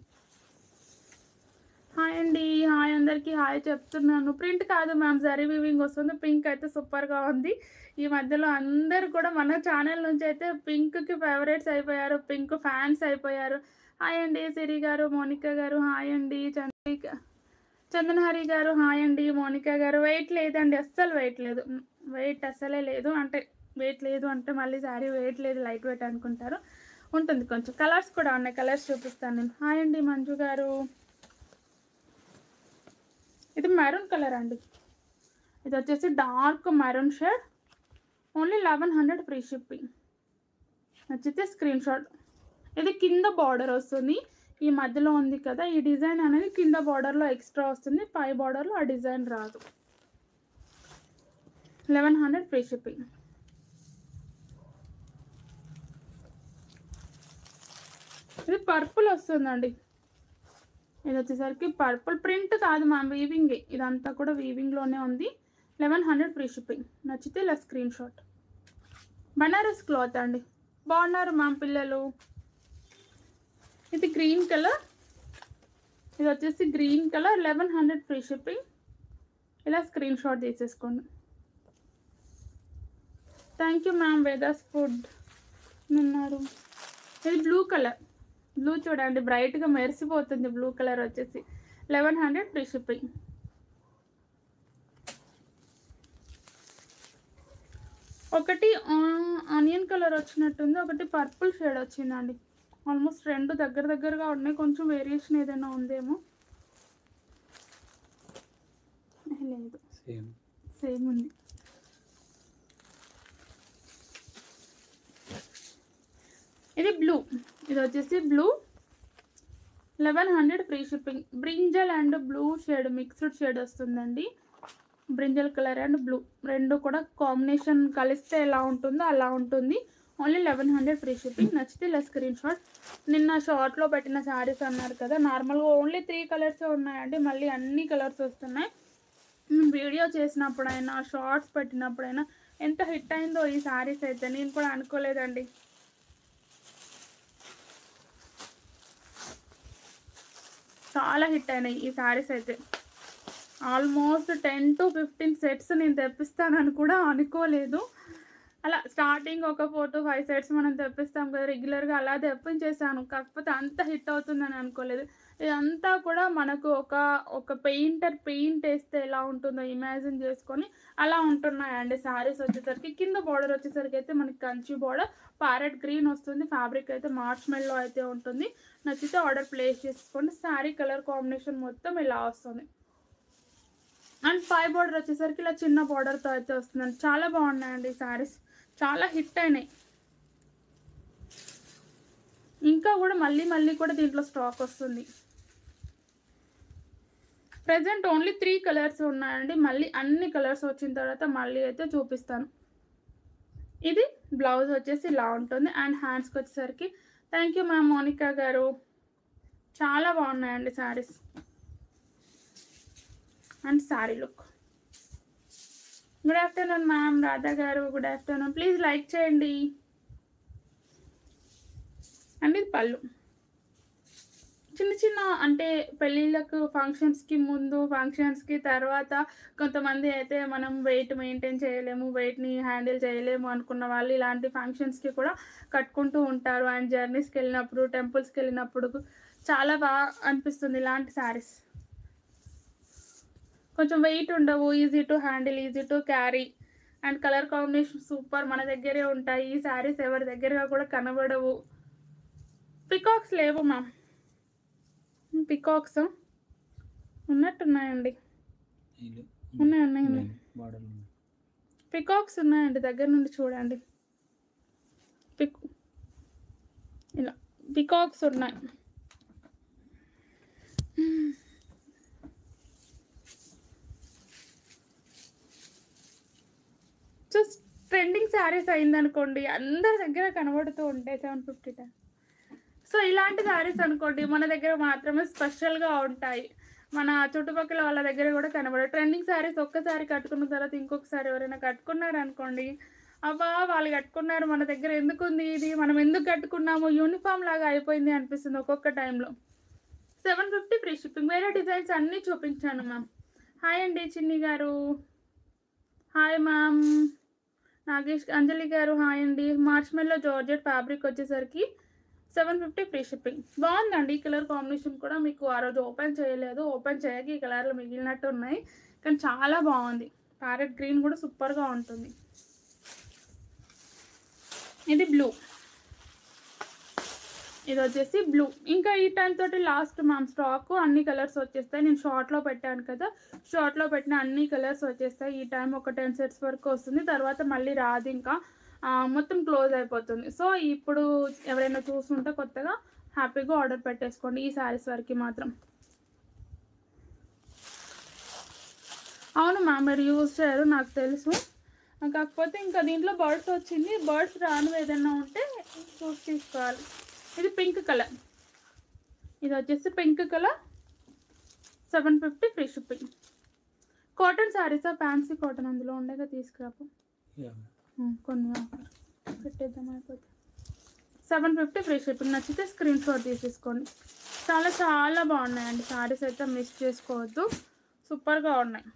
హాయ్ అండి, హాయ్ అందరికీ హాయ్ చెప్తున్నాను. ప్రింట్ కాదు మ్యామ్, జరీ వీవింగ్ వస్తుంది. పింక్ అయితే సూపర్గా ఉంది. ఈ మధ్యలో అందరు కూడా మన ఛానల్ నుంచి అయితే పింక్కి ఫేవరెట్స్ అయిపోయారు, పింక్ ఫ్యాన్స్ అయిపోయారు. హాయ్ అండి సిరి గారు, మోనికా గారు హాయ్ అండి, చందనహరి గారు హాయ్ అండి, మోనికా గారు. వెయిట్ లేదండి, అస్సలు వెయిట్ లేదు, వెయిట్ అస్సలే లేదు. అంటే వెయిట్ లేదు అంటే మళ్ళీ శారీ వెయిట్ లేదు, లైట్ వెయిట్ అనుకుంటారు. ఉంటుంది కొంచెం. కలర్స్ కూడా ఉన్నాయి, కలర్స్ చూపిస్తాను నేను. హాయ్ అండి మంజు గారు. ఇది మెరూన్ కలర్ అండి. ఇది వచ్చేసి dark maroon shade. Only 1100 free shipping. నచ్చితే స్క్రీన్ షాట్. ఇది కింద బార్డర్ వస్తుంది, ఈ మధ్యలో ఉంది కదా, ఈ డిజైన్ అనేది కింద బార్డర్లో ఎక్స్ట్రా వస్తుంది, పై బార్డర్లో ఆ డిజైన్ రాదు. 1100 ఫ్రీ షిప్పింగ్. ఇది పర్పుల్ వస్తుందండి. ఇది వచ్చేసరికి పర్పుల్, ప్రింట్ కాదు మ్యామ్, వీవింగే. ఇదంతా కూడా వీవింగ్లోనే ఉంది. 1100 ఫ్రీ షిప్పింగ్. నచ్చితే ఇలా స్క్రీన్ షాట్. బనారస్ క్లాత్ అండి. బాగున్నారు మ్యామ్ పిల్లలు. ఇది గ్రీన్ కలర్, ఇది వచ్చేసి గ్రీన్ కలర్. 1100 free shipping. ఇలా స్క్రీన్ షాట్ తీసేసుకోండి. Thank you ma'am. Vedas food ఉన్నారు. ఇది బ్లూ కలర్, బ్లూ చూడండి బ్రైట్గా మెరిసిపోతుంది. బ్లూ కలర్ వచ్చేసి 1100 ఫ్రీ షిప్పింగ్. ఒకటి ఆనియన్ కలర్ వచ్చినట్టుంది, ఒకటి పర్పుల్ షేడ్ వచ్చిందండి. ఆల్మోస్ట్ రెండు దగ్గరగా ఉన్నాయి, కొంచెం వేరియేషన్ ఏదైనా ఉందేమో. లేదు, సేమ్ ఉంది. ఇది బ్లూ, ఇది వచ్చేసి blue 1100 free shipping. Brinjal and blue shade mixed shade వస్తుందండి. బ్రింజల్ కలర్ అండ్ బ్లూ రెండు కూడా కాంబినేషన్ కలిస్తే ఎలా ఉంటుందో అలా ఉంటుంది. Only 1100 free shipping. నచ్చితే ఇలా స్క్రీన్ షాట్. నిన్న షార్ట్లో పెట్టిన శారీస్ అన్నారు కదా, నార్మల్గా ఓన్లీ 3 కలర్సే ఉన్నాయండి, మళ్ళీ అన్ని కలర్స్ వస్తున్నాయి. వీడియో చేసినప్పుడైనా షార్ట్స్ పెట్టినప్పుడైనా ఎంత హిట్ అయిందో ఈ శారీస్ అయితే నేను కూడా అనుకోలేదండి. చాలా హిట్ అయినాయి ఈ శారీస్ అయితే. ఆల్మోస్ట్ 10 to 15 సెట్స్ నేను తెప్పిస్తానని కూడా అనుకోలేదు. అలా స్టార్టింగ్ ఒక 4 to 5 సెట్స్ మనం తెప్పిస్తాం కదా రెగ్యులర్గా, అలా తెప్పించేసాను. కాకపోతే అంత హిట్ అవుతుందని అనుకోలేదు. ఇదంతా కూడా మనకు ఒక పెయింటర్ పెయింట్ వేస్తే ఎలా ఉంటుందో ఇమాజిన్ చేసుకొని అలా ఉంటున్నాయండి శారీస్. వచ్చేసరికి కింద బార్డర్ వచ్చేసరికి అయితే మనకి కంచి బార్డర్ ప్యారెట్ గ్రీన్ వస్తుంది. ఫ్యాబ్రిక్ అయితే మార్చ్ మెల్లో అయితే ఉంటుంది. నచ్చితే ఆర్డర్ ప్లేస్ చేసుకోండి. శారీ కలర్ కాంబినేషన్ మొత్తం ఇలా వస్తుంది. అండ్ 5 బార్డర్ వచ్చేసరికి ఇలా చిన్న బార్డర్తో అయితే వస్తుందండి. చాలా బాగున్నాయండి ఈ శారీస్, చాలా హిట్ అయినాయి. ఇంకా కూడా మళ్ళీ కూడా దీంట్లో స్టాక్ వస్తుంది. ప్రజెంట్ ఓన్లీ 3 కలర్స్ ఉన్నాయండి. మళ్ళీ అన్ని కలర్స్ వచ్చిన తర్వాత మళ్ళీ అయితే చూపిస్తాను. ఇది బ్లౌజ్ వచ్చేసి ఇలా ఉంటుంది. అండ్ హ్యాండ్స్కి వచ్చేసరికి థ్యాంక్ యూ మ్యామ్ మోనికా గారు, చాలా బాగున్నాయండి saris. And sari look. Good afternoon ma'am Radha గారు, గుడ్ ఆఫ్టర్నూన్. ప్లీజ్ లైక్ చేయండి. అండ్ ఇది పళ్ళు. చిన్న అంటే పెళ్ళిళ్ళకు ఫంక్షన్స్కి ముందు ఫంక్షన్స్కి తర్వాత కొంతమంది అయితే మనం వెయిట్ మెయింటైన్ చేయలేము, వెయిట్ని హ్యాండిల్ చేయలేము అనుకున్న వాళ్ళు ఇలాంటి ఫంక్షన్స్కి కూడా కట్టుకుంటూ ఉంటారు. అండ్ జర్నీస్కి వెళ్ళినప్పుడు టెంపుల్స్కి వెళ్ళినప్పుడు చాలా బాగా అనిపిస్తుంది ఇలాంటి శారీస్. కొంచెం వెయిట్ ఉండవు, easy to handle, easy to carry. And colour combination super, మన దగ్గరే ఉంటాయి. ఈ శారీస్ ఎవరి దగ్గరగా కూడా కనబడవు. పికాక్స్ లేవు మ్యామ్, పికాక్స్ ఉన్నట్టున్నాయండి. ఉన్నాయి పికాక్స్ ఉన్నాయండి, దగ్గర నుండి చూడండి. ఇలా పికాక్స్ ఉన్నాయి. జస్ట్ ట్రెండింగ్ శారీస్ అయిందనుకోండి అందరి దగ్గర కనబడుతూ ఉంటాయి 750. సో ఇలాంటి శారీస్ అనుకోండి మన దగ్గర మాత్రమే స్పెషల్గా ఉంటాయి, మన చుట్టుపక్కల వాళ్ళ దగ్గర కూడా కనబడవు. ట్రెండింగ్ శారీస్ ఒక్కసారి కట్టుకున్న తర్వాత ఇంకొకసారి ఎవరైనా కట్టుకున్నారు అనుకోండి, అబ్బా వాళ్ళు కట్టుకున్నారు మన దగ్గర ఎందుకుంది ఇది, మనం ఎందుకు కట్టుకున్నాము, యూనిఫామ్ లాగా అయిపోయింది అనిపిస్తుంది ఒక్కొక్క టైంలో. 750 ఫ్రీ షిప్పింగ్. వేరే డిజైన్స్ అన్నీ చూపించాను మ్యామ్. హాయ్ అండి చిన్ని గారు, హాయ్ మ్యామ్. నాగేష్ అంజలి గారు హాయ్ అండి. మార్చ్ మెల్లో జార్జెట్ ఫ్యాబ్రిక్ వచ్చేసరికి 750 ఫ్రీ షిప్పింగ్. బాగుందండి ఈ కలర్ కాంబినేషన్ కూడా. మీకు ఆ రోజు ఓపెన్ చేయలేదు, ఓపెన్ చేయక ఈ కలర్లో మిగిలినట్టు ఉన్నాయి, కానీ చాలా బాగుంది. ప్యారెట్ గ్రీన్ కూడా సూపర్గా ఉంటుంది. ఇది బ్లూ, ఇది వచ్చేసి బ్లూ. ఇంకా ఈ టైం తోటి లాస్ట్ మ్యామ్ స్టాక్ అన్ని కలర్స్ వచ్చేస్తాయి. నేను షార్ట్లో పెట్టాను కదా, షార్ట్లో పెట్టిన అన్ని కలర్స్ వచ్చేస్తాయి. ఈ టైం ఒక 10 సెట్స్ వరకు వస్తుంది, తర్వాత మళ్ళీ రాదు, ఇంకా మొత్తం క్లోజ్ అయిపోతుంది. సో ఇప్పుడు ఎవరైనా చూస్తుంటే కొత్తగా హ్యాపీగా ఆర్డర్ పెట్టేసుకోండి ఈ శారీస్ వరకు మాత్రం. అవును మ్యామ్ మీరు యూజ్ చేయరు నాకు తెలుసు, కాకపోతే ఇంకా దీంట్లో బర్డ్స్ వచ్చింది, బర్డ్స్ రాను ఏదైనా ఉంటే చూసి తీసుకోవాలి. ఇది పింక్ కలర్, ఇది వచ్చేసి pink colour 750 free shipping. Cotton శారీసా, ఫ్యాన్సీ కాటన్ అందులో ఉండగా తీసుకురాపు కొన్ని పెట్టేద్దాం అయిపోతే. 750 ఫ్రీ షిప్పింగ్. నచ్చితే స్క్రీన్ షాట్ తీసేసుకోండి. చాలా చాలా బాగున్నాయండి శారీస్ అయితే, మిస్ చేసుకోవద్దు, సూపర్గా ఉన్నాయి.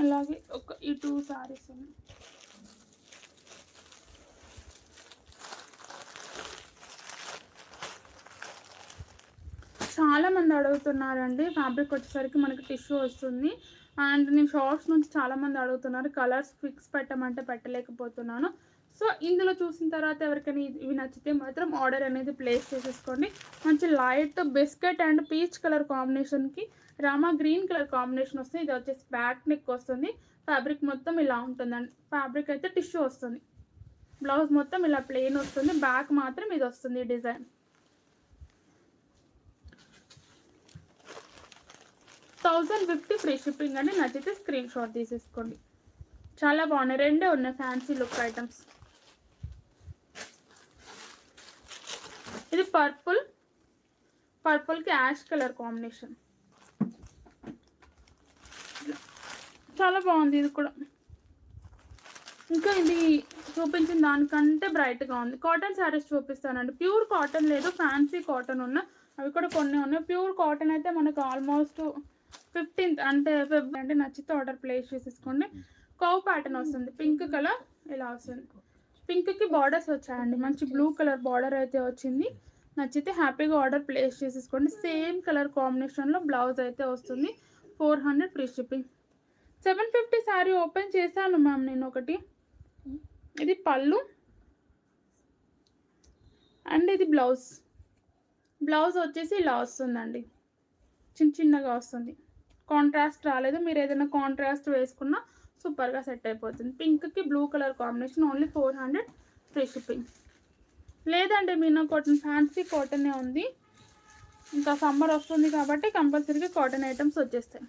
అలాగే ఈ 2 శారీస్ ఉన్నాయి. చాలామంది అడుగుతున్నారండి. ఫ్యాబ్రిక్ వచ్చేసరికి మనకి టిష్యూ వస్తుంది. అండ్ నేను షార్ట్స్ నుంచి చాలామంది అడుగుతున్నారు, కలర్స్ ఫిక్స్ పెట్టమంటే పెట్టలేకపోతున్నాను. సో ఇందులో చూసిన తర్వాత ఎవరికైనా ఇవి నచ్చితే మాత్రం ఆర్డర్ అనేది ప్లేస్ చేసేసుకోండి. మంచి light biscuit and peach colour కాంబినేషన్కి రామా గ్రీన్ కలర్ కాంబినేషన్ వస్తుంది. ఇది వచ్చేసి బ్యాక్ నెక్ వస్తుంది. ఫ్యాబ్రిక్ మొత్తం ఇలా ఉంటుందండి. ఫ్యాబ్రిక్ అయితే టిష్యూ వస్తుంది. బ్లౌజ్ మొత్తం ఇలా ప్లెయిన్ వస్తుంది. బ్యాక్ మాత్రం ఇది వస్తుంది డిజైన్. 1050 ఫ్రీ షిప్పింగ్ అండి. నచ్చితే స్క్రీన్ షాట్ తీసేసుకోండి. చాలా బాగున్నాయి. రెండే ఉన్నాయి ఫ్యాన్సీ లుక్ ఐటమ్స్. ఇది పర్పుల్కి యాష్ కలర్ కాంబినేషన్. చాలా బాగుంది ఇది కూడా. ఇంకా ఇది చూపించిన దానికంటే బ్రైట్గా ఉంది. కాటన్ శారీస్ చూపిస్తానండి. ప్యూర్ కాటన్ లేదు, ఫ్యాన్సీ కాటన్ ఉన్న అవి కూడా కొన్ని ఉన్నాయి. ప్యూర్ కాటన్ అయితే మనకు ఆల్మోస్ట్ 15th అంటే ఫిబ్రవరి అంటే నచ్చితే ఆర్డర్ ప్లేస్ చేసేసుకోండి. కవ్ ప్యాటర్న్ వస్తుంది. పింక్ కలర్ ఇలా వస్తుంది. పింక్కి బార్డర్స్ వచ్చాయండి. మంచి బ్లూ కలర్ బార్డర్ అయితే వచ్చింది. నచ్చితే హ్యాపీగా ఆర్డర్ ప్లేస్ చేసేసుకోండి. సేమ్ కలర్ కాంబినేషన్లో బ్లౌజ్ అయితే వస్తుంది. 400 ఫ్రీ షిప్పింగ్. 750 శారీ ఓపెన్ చేశాను మ్యామ్ నేను ఒకటి. ఇది పళ్ళు అండ్ ఇది బ్లౌజ్ వచ్చేసి ఇలా వస్తుందండి. చిన్నగా వస్తుంది. కాంట్రాస్ట్ రాలేదు. మీరు ఏదైనా కాంట్రాస్ట్ వేసుకున్నా సూపర్గా సెట్ అయిపోతుంది. పింక్కి blue colour combination. Only 400 free shipping. లేదండి మీనా కాటన్ ఫ్యాన్సీ కాటనే ఉంది. ఇంకా సమ్మర్ వస్తుంది కాబట్టి కంపల్సరీగా కాటన్ ఐటమ్స్ వచ్చేస్తాయి.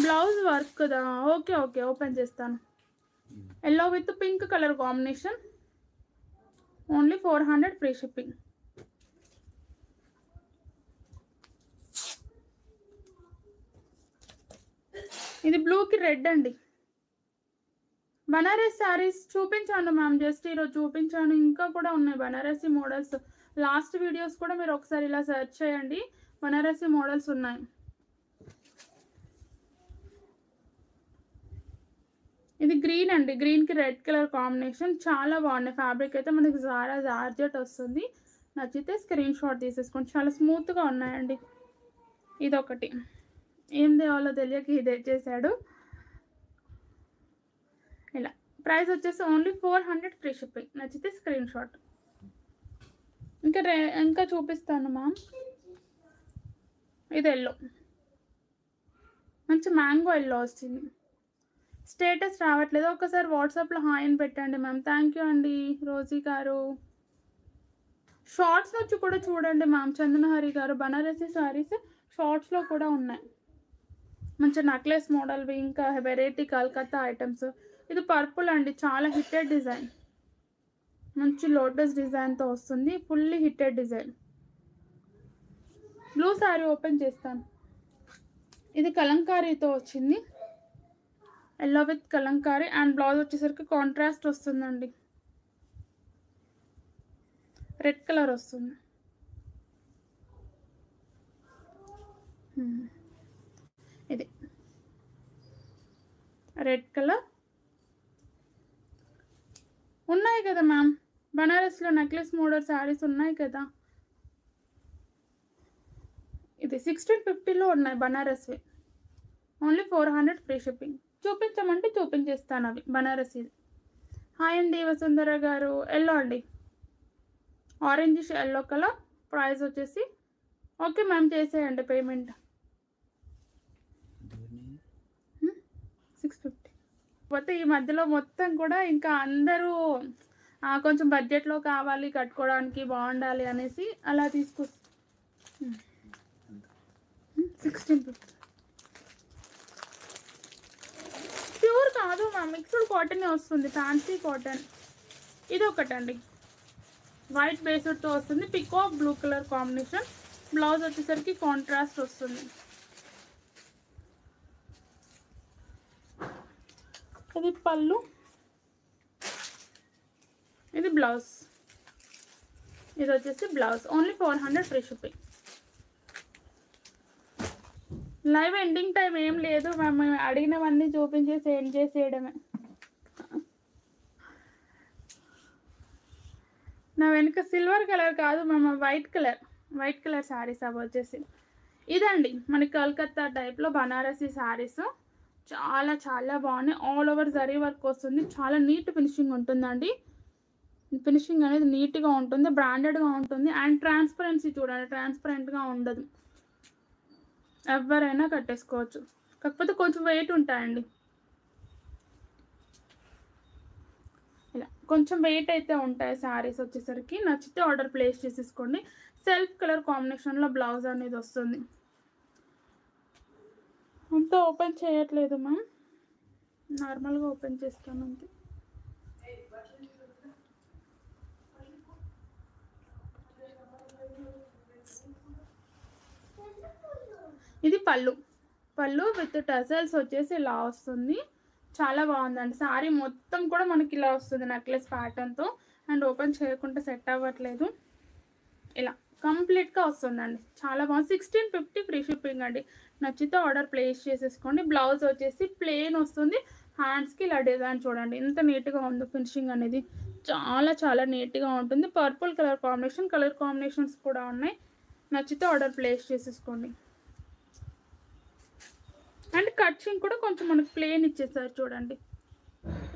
బ్లౌజ్ వర్క్ కదా. ఓకే ఓపెన్ చేస్తాను. Yellow with pink colour combination. Only 400 free shipping. ఇది బ్లూకి రెడ్ అండి. బనారస్ శారీస్ చూపించాను మ్యామ్. జస్ట్ ఈరోజు చూపించాను. ఇంకా కూడా ఉన్నాయి బనారసి మోడల్స్. లాస్ట్ వీడియోస్ కూడా మీరు ఒకసారి ఇలా సెర్చ్ చేయండి. బనారసి మోడల్స్ ఉన్నాయి. ఇది గ్రీన్ అండి. గ్రీన్కి రెడ్ కలర్ కాంబినేషన్. చాలా బాగున్నాయి. ఫ్యాబ్రిక్ అయితే మనకి జారా జార్జెట్ వస్తుంది. నచ్చితే స్క్రీన్ షాట్ తీసేసుకోండి. చాలా స్మూత్గా ఉన్నాయండి. ఇదొకటి ఏం తేవాలో తెలియక ఇదే చేశాడు. ఇలా ప్రైస్ వచ్చేసి ఓన్లీ 400 ఫ్రీ షిప్పింగ్. నచ్చితే స్క్రీన్ షాట్. ఇంకా చూపిస్తాను మ్యామ్. ఇది ఎల్లో, మంచి మ్యాంగో ఎల్లో వస్తుంది. స్టేటస్ రావట్లేదు. ఒకసారి వాట్సాప్లో హాయ్ అని పెట్టండి మ్యామ్. థ్యాంక్ యూ అండి రోజీ గారు. షార్ట్స్ వచ్చి కూడా చూడండి మ్యామ్. చందనహరి గారు బనారసి శారీస్ షార్ట్స్లో కూడా ఉన్నాయి. మంచి నెక్లెస్ మోడల్వి ఇంకా వెరైటీ కలకత్తా ఐటమ్స్. ఇది పర్పుల్ అండి. చాలా హిట్టెడ్ డిజైన్. మంచి లోటస్ డిజైన్తో వస్తుంది. ఫుల్లీ హిట్టెడ్ డిజైన్. బ్లూ శారీ ఓపెన్ చేస్తాను. ఇది కలంకారీతో వచ్చింది. Yellow with Kalamkari and blouse వచ్చేసరికి కాంట్రాస్ట్ వస్తుందండి. రెడ్ కలర్ వస్తుంది. ఇది రెడ్ కలర్. ఉన్నాయి కదా మ్యామ్ బనారస్లో నెక్లెస్ మోడల్ శారీస్ ఉన్నాయి కదా. ఇది 1650లో ఉన్నాయి బనారస్వి. Only 400 free shipping. చూపించమంటే చూపించేస్తాను అవి బనారసి. హాయ్ అండి వసుంధర గారు. ఎల్లో అండి. Orange yellow colour. ప్రైస్ వచ్చేసి ఓకే మ్యామ్ చేసేయండి పేమెంట్. 650. పోతే ఈ మధ్యలో మొత్తం కూడా ఇంకా అందరూ కొంచెం బడ్జెట్లో కావాలి కట్టుకోవడానికి బాగుండాలి అనేసి అలా 1650. ప్యూర్ కాదు మ్యామ్, మిక్స్డ్ కాటనే వస్తుంది. Fancy cotton. ఇది ఒకటండి. వైట్ బేస్డ్తో వస్తుంది. Peacock blue colour combination. Blouse వచ్చేసరికి కాంట్రాస్ట్ వస్తుంది. ఇది పళ్ళు. ఇది బ్లౌజ్. ఇది వచ్చేసి blouse. Only 400 free shipping. Live ending time ఏం లేదు మేము అడిగినవన్నీ చూపించేసి ఏం చేసేయడమే. నా వెనుక సిల్వర్ కలర్ కాదు మేము వైట్ కలర్ శారీస్ అవి వచ్చేసి. ఇదండి మనకి కలకత్తా టైప్లో బనారసి శారీస్. చాలా చాలా బాగున్నాయి. ఆల్ ఓవర్ జరీ వర్క్ వస్తుంది. చాలా నీట్ ఫినిషింగ్ ఉంటుందండి. ఫినిషింగ్ అనేది నీట్గా ఉంటుంది, బ్రాండెడ్గా ఉంటుంది. అండ్ ట్రాన్స్పరెన్సీ చూడండి, ట్రాన్స్పరెంట్గా ఉండదు, ఎవరైనా కట్టేసుకోవచ్చు. కాకపోతే కొంచెం వెయిట్ ఉంటాయండి, ఇలా కొంచెం వెయిట్ అయితే ఉంటాయి శారీస్ వచ్చేసరికి. నచ్చితే ఆర్డర్ ప్లేస్ చేసేసుకోండి. సెల్ఫ్ కలర్ కాంబినేషన్లో బ్లౌజ్ అనేది వస్తుంది. అంతా ఓపెన్ చేయట్లేదు మ్యామ్, నార్మల్గా ఓపెన్ చేస్తాను అంతే. ఇది పళ్ళు విత్ టజల్స్ వచ్చేసి ఇలా వస్తుంది. చాలా బాగుందండి. శారీ మొత్తం కూడా మనకి ఇలా వస్తుంది నెక్లెస్ ప్యాటర్న్తో. అండ్ ఓపెన్ చేయకుండా సెట్ అవ్వట్లేదు, ఇలా కంప్లీట్గా వస్తుందండి. చాలా బాగుంది. 1650 ఫ్రీ షిప్పింగ్ అండి. నచ్చితే ఆర్డర్ ప్లేస్ చేసేసుకోండి. బ్లౌజ్ వచ్చేసి ప్లెయిన్ వస్తుంది. హ్యాండ్స్కి ఇలా డిజైన్ చూడండి ఎంత నీట్గా ఉందో. ఫినిషింగ్ అనేది చాలా చాలా నీట్గా ఉంటుంది. పర్పుల్ కలర్ కాంబినేషన్స్ కూడా ఉన్నాయి. నచ్చితే ఆర్డర్ ప్లేస్ చేసేసుకోండి. అండ్ కట్చింగ్ కూడా కొంచెం మనకు ప్లెయిన్ ఇచ్చేసారు చూడండి.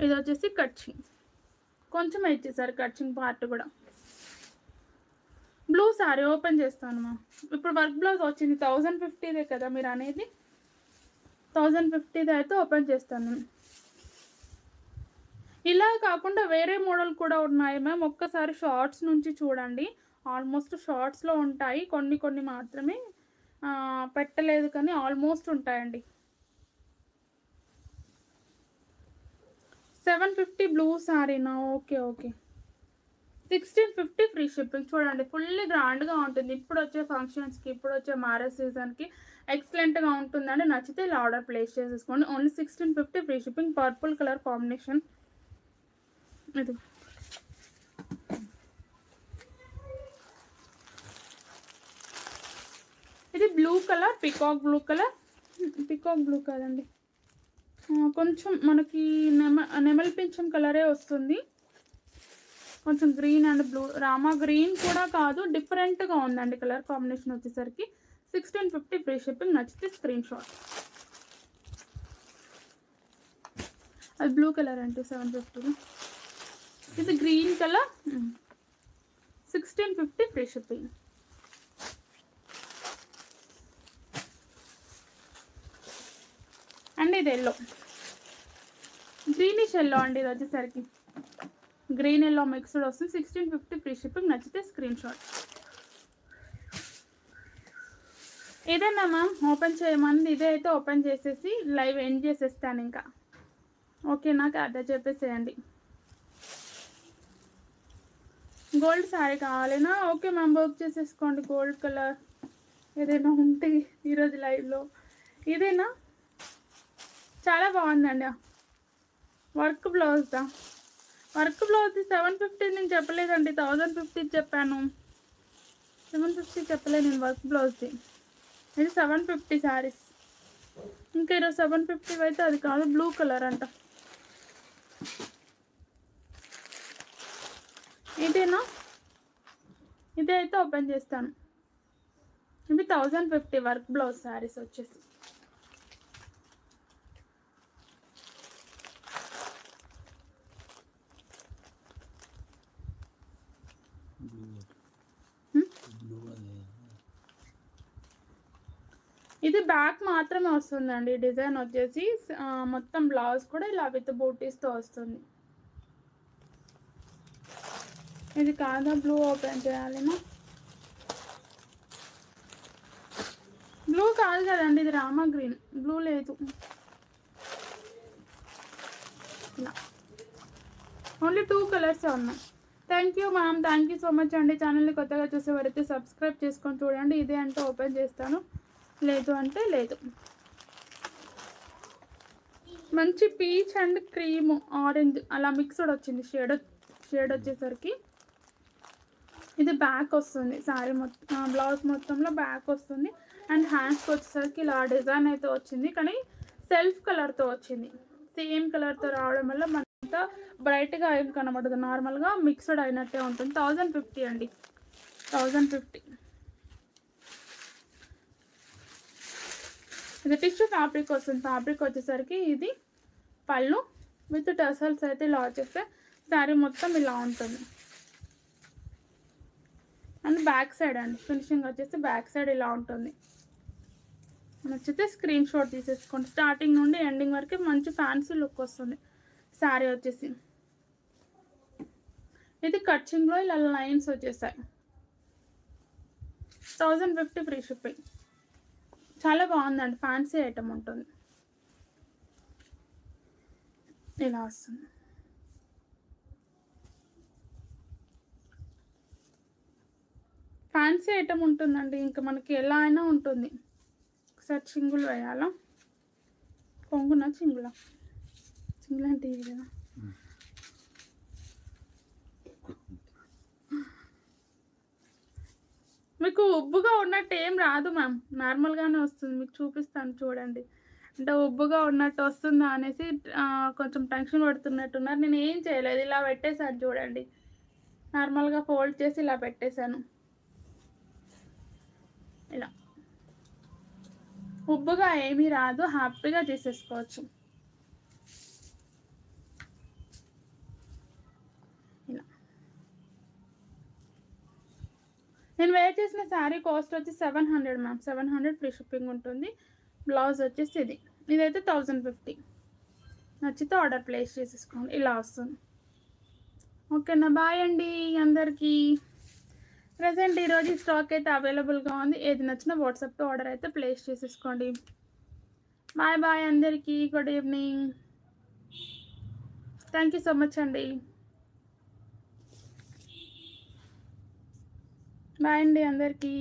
ఇది వచ్చేసి కట్చింగ్ కొంచెం ఇచ్చేసారు, కట్చింగ్ పార్ట్ కూడా. బ్లూ సారీ ఓపెన్ చేస్తాను మా. ఇప్పుడు వర్క్ బ్లౌజ్ వచ్చింది 1050దే కదా మీరు అనేది, 1050దే అయితే ఓపెన్ చేస్తాను. ఇలా కాకుండా వేరే మోడల్ కూడా ఉన్నాయి మ్యామ్, ఒక్కసారి షార్ట్స్ నుంచి చూడండి. ఆల్మోస్ట్ షార్ట్స్లో ఉంటాయి, కొన్ని మాత్రమే పెట్టలేదు కానీ ఆల్మోస్ట్ ఉంటాయండి. 750 బ్లూ సారీనా, ఓకే 1650 ఫ్రీ షిప్పింగ్. చూడండి ఫుల్లీ గ్రాండ్గా ఉంటుంది. ఇప్పుడు వచ్చే ఫంక్షన్స్కి, ఇప్పుడు వచ్చే మ్యారేజ్ సీజన్కి ఎక్సలెంట్గా ఉంటుందండి. నచ్చితే ఇలా ఆర్డర్ ప్లేస్ చేసేసుకోండి. Only 1650 free shipping. Purple colour combination ఇది. ఇది బ్లూ కలర్, పికాక్ బ్లూ కాదండి, కొంచెం మనకి నెమల్ పింఛం కలరే వస్తుంది. కొంచెం green and blue, Rama green కూడా కాదు, డిఫరెంట్గా ఉందండి కలర్ కాంబినేషన్ వచ్చేసరికి. 1650 ఫ్రీ షిప్పింగ్. నచ్చితే స్క్రీన్ షాట్. అది బ్లూ కలర్ అంటే 750. ఇది green colour, 1650 free shipping. And ఇది ఎల్లో, గ్రీనిష్ ఎల్లో అండి. ఇది వచ్చేసరికి గ్రీన్ ఎల్లో మిక్స్డ్ వస్తుంది. 1650 ఫ్రీ షిప్పింగ్. నచ్చితే స్క్రీన్ షాట్. ఏదైనా మ్యామ్ ఓపెన్ చేయమని, ఇదే అయితే ఓపెన్ చేసేసి లైవ్ ఎండ్ చేసేస్తాను ఇంకా. ఓకే నాకు అదే చెప్పేసేయండి. గోల్డ్ శారీ కావాలేనా, ఓకే మ్యామ్ బుక్ చేసేసుకోండి. గోల్డ్ కలర్ ఏదైనా ఉంటే ఈరోజు లైవ్లో ఇదేనా, చాలా బాగుందండి. వర్క్ బ్లౌజ్దా, వర్క్ బ్లౌజ్ 750 నేను చెప్పలేదండి, 1050 చెప్పాను. 750 చెప్పలేదు నేను వర్క్ బ్లౌజ్ది. ఇది 750 శారీస్. ఇంకా ఈరోజు 750 అయితే అది కాదు, బ్లూ కలర్ అంట. ఇదేనా, ఇదే అయితే ఓపెన్ చేస్తాను. ఇది 1050 వర్క్ బ్లౌజ్ శారీస్ వచ్చేసి. ఇది బ్యాక్ మాత్రమే వస్తుందండి డిజైన్ వచ్చేసి. మొత్తం బ్లౌజ్ కూడా ఇలా విత్ బూటీస్తో వస్తుంది. ఇది కాదా, బ్లూ ఓపెన్ చేయాలినా, బ్లూ కాదు కదండి, ఇది రామా గ్రీన్, బ్లూ లేదు. ఇలా ఓన్లీ 2 కలర్సే ఉన్నాయి. Thank you ma'am, thank you so much అండి. ఛానల్ని కొత్తగా చూసేవారైతే సబ్స్క్రైబ్ చేసుకొని చూడండి. ఇదే అంటే ఓపెన్ చేస్తాను, లేదు అంటే లేదు. మంచి పీచ్ అండ్ క్రీమ్ ఆరెంజ్ అలా మిక్స్డ్ వచ్చింది షేడ్ వచ్చేసరికి. ఇది బ్యాక్ వస్తుంది శారీ మొత్తం, బ్లౌజ్ మొత్తంలో బ్యాక్ వస్తుంది. అండ్ హ్యాండ్స్కి వచ్చేసరికి ఇలా డిజైన్ అయితే వచ్చింది, కానీ సెల్ఫ్ కలర్తో వచ్చింది. సేమ్ కలర్తో రావడం వల్ల మనకంతా బ్రైట్గా ఏం కనబడదు, నార్మల్గా మిక్స్డ్ అయినట్టే ఉంటుంది. 1050 అండి, 1050. ఇది టిష్యూ ఫ్యాబ్రిక్ వస్తుంది. ఫ్యాబ్రిక్ వచ్చేసరికి ఇది పళ్ళు విత్ టసల్స్ అయితే ఇలా వచ్చేస్తే శారీ మొత్తం ఇలా ఉంటుంది. అండ్ బ్యాక్ సైడ్ అండి ఫినిషింగ్ వచ్చేసి బ్యాక్ సైడ్ ఇలా ఉంటుంది. నచ్చితే స్క్రీన్ షాట్ తీసేసుకోండి. స్టార్టింగ్ నుండి ఎండింగ్ వరకు మంచి ఫ్యాన్సీ లుక్ వస్తుంది శారీ వచ్చేసి. ఇది కట్చింగ్లో ఇలా లైన్స్ వచ్చేసాయి. 1050 ఫ్రీ షిప్పింగ్. చాలా బాగుందండి, ఫ్యాన్సీ ఐటమ్ ఉంటుంది. ఇలా వస్తుంది. ఫ్యాన్సీ ఐటమ్ ఉంటుందండి, ఇంకా మనకి ఎలా అయినా ఉంటుంది. ఒకసారి చింగులు వేయాలా, కొంగున చింగుల చింగులు అంటే ఇది కదా. మీకు ఉబ్బుగా ఉన్నట్టు ఏం రాదు మ్యామ్, నార్మల్గానే వస్తుంది. మీకు చూపిస్తాను చూడండి. అంటే ఉబ్బుగా ఉన్నట్టు వస్తుందా అనేసి కొంచెం టెన్షన్ పడుతున్నట్టున్నారు. నేను ఏం చేయలేదు, ఇలా పెట్టేశాను చూడండి. నార్మల్గా ఫోల్డ్ చేసి ఇలా పెట్టేశాను. ఇలా ఉబ్బుగా ఏమీ రాదు, హ్యాపీగా తీసేసుకోవచ్చు. ఇలా నేను వేర్ చేసిన శారీ కాస్ట్ వచ్చి 700 మ్యామ్. 700 ఫ్రీ షిప్పింగ్ ఉంటుంది. బ్లౌజ్ వచ్చేసి ఇదైతే 1050. నచ్చితే ఆర్డర్ ప్లేస్ చేసేసుకోండి. ఇలా వస్తుంది. ఓకేనా, బాయ్ అండి అందరికీ. ప్రజెంట్ ఈరోజు స్టాక్ అయితే అవైలబుల్గా ఉంది. ఏది నచ్చినా వాట్సాప్తో ఆర్డర్ అయితే ప్లేస్ చేసేసుకోండి. బాయ్ బాయ్ అందరికీ, good evening. Thank you so much అండి. బాయ్ అండి అందరికీ.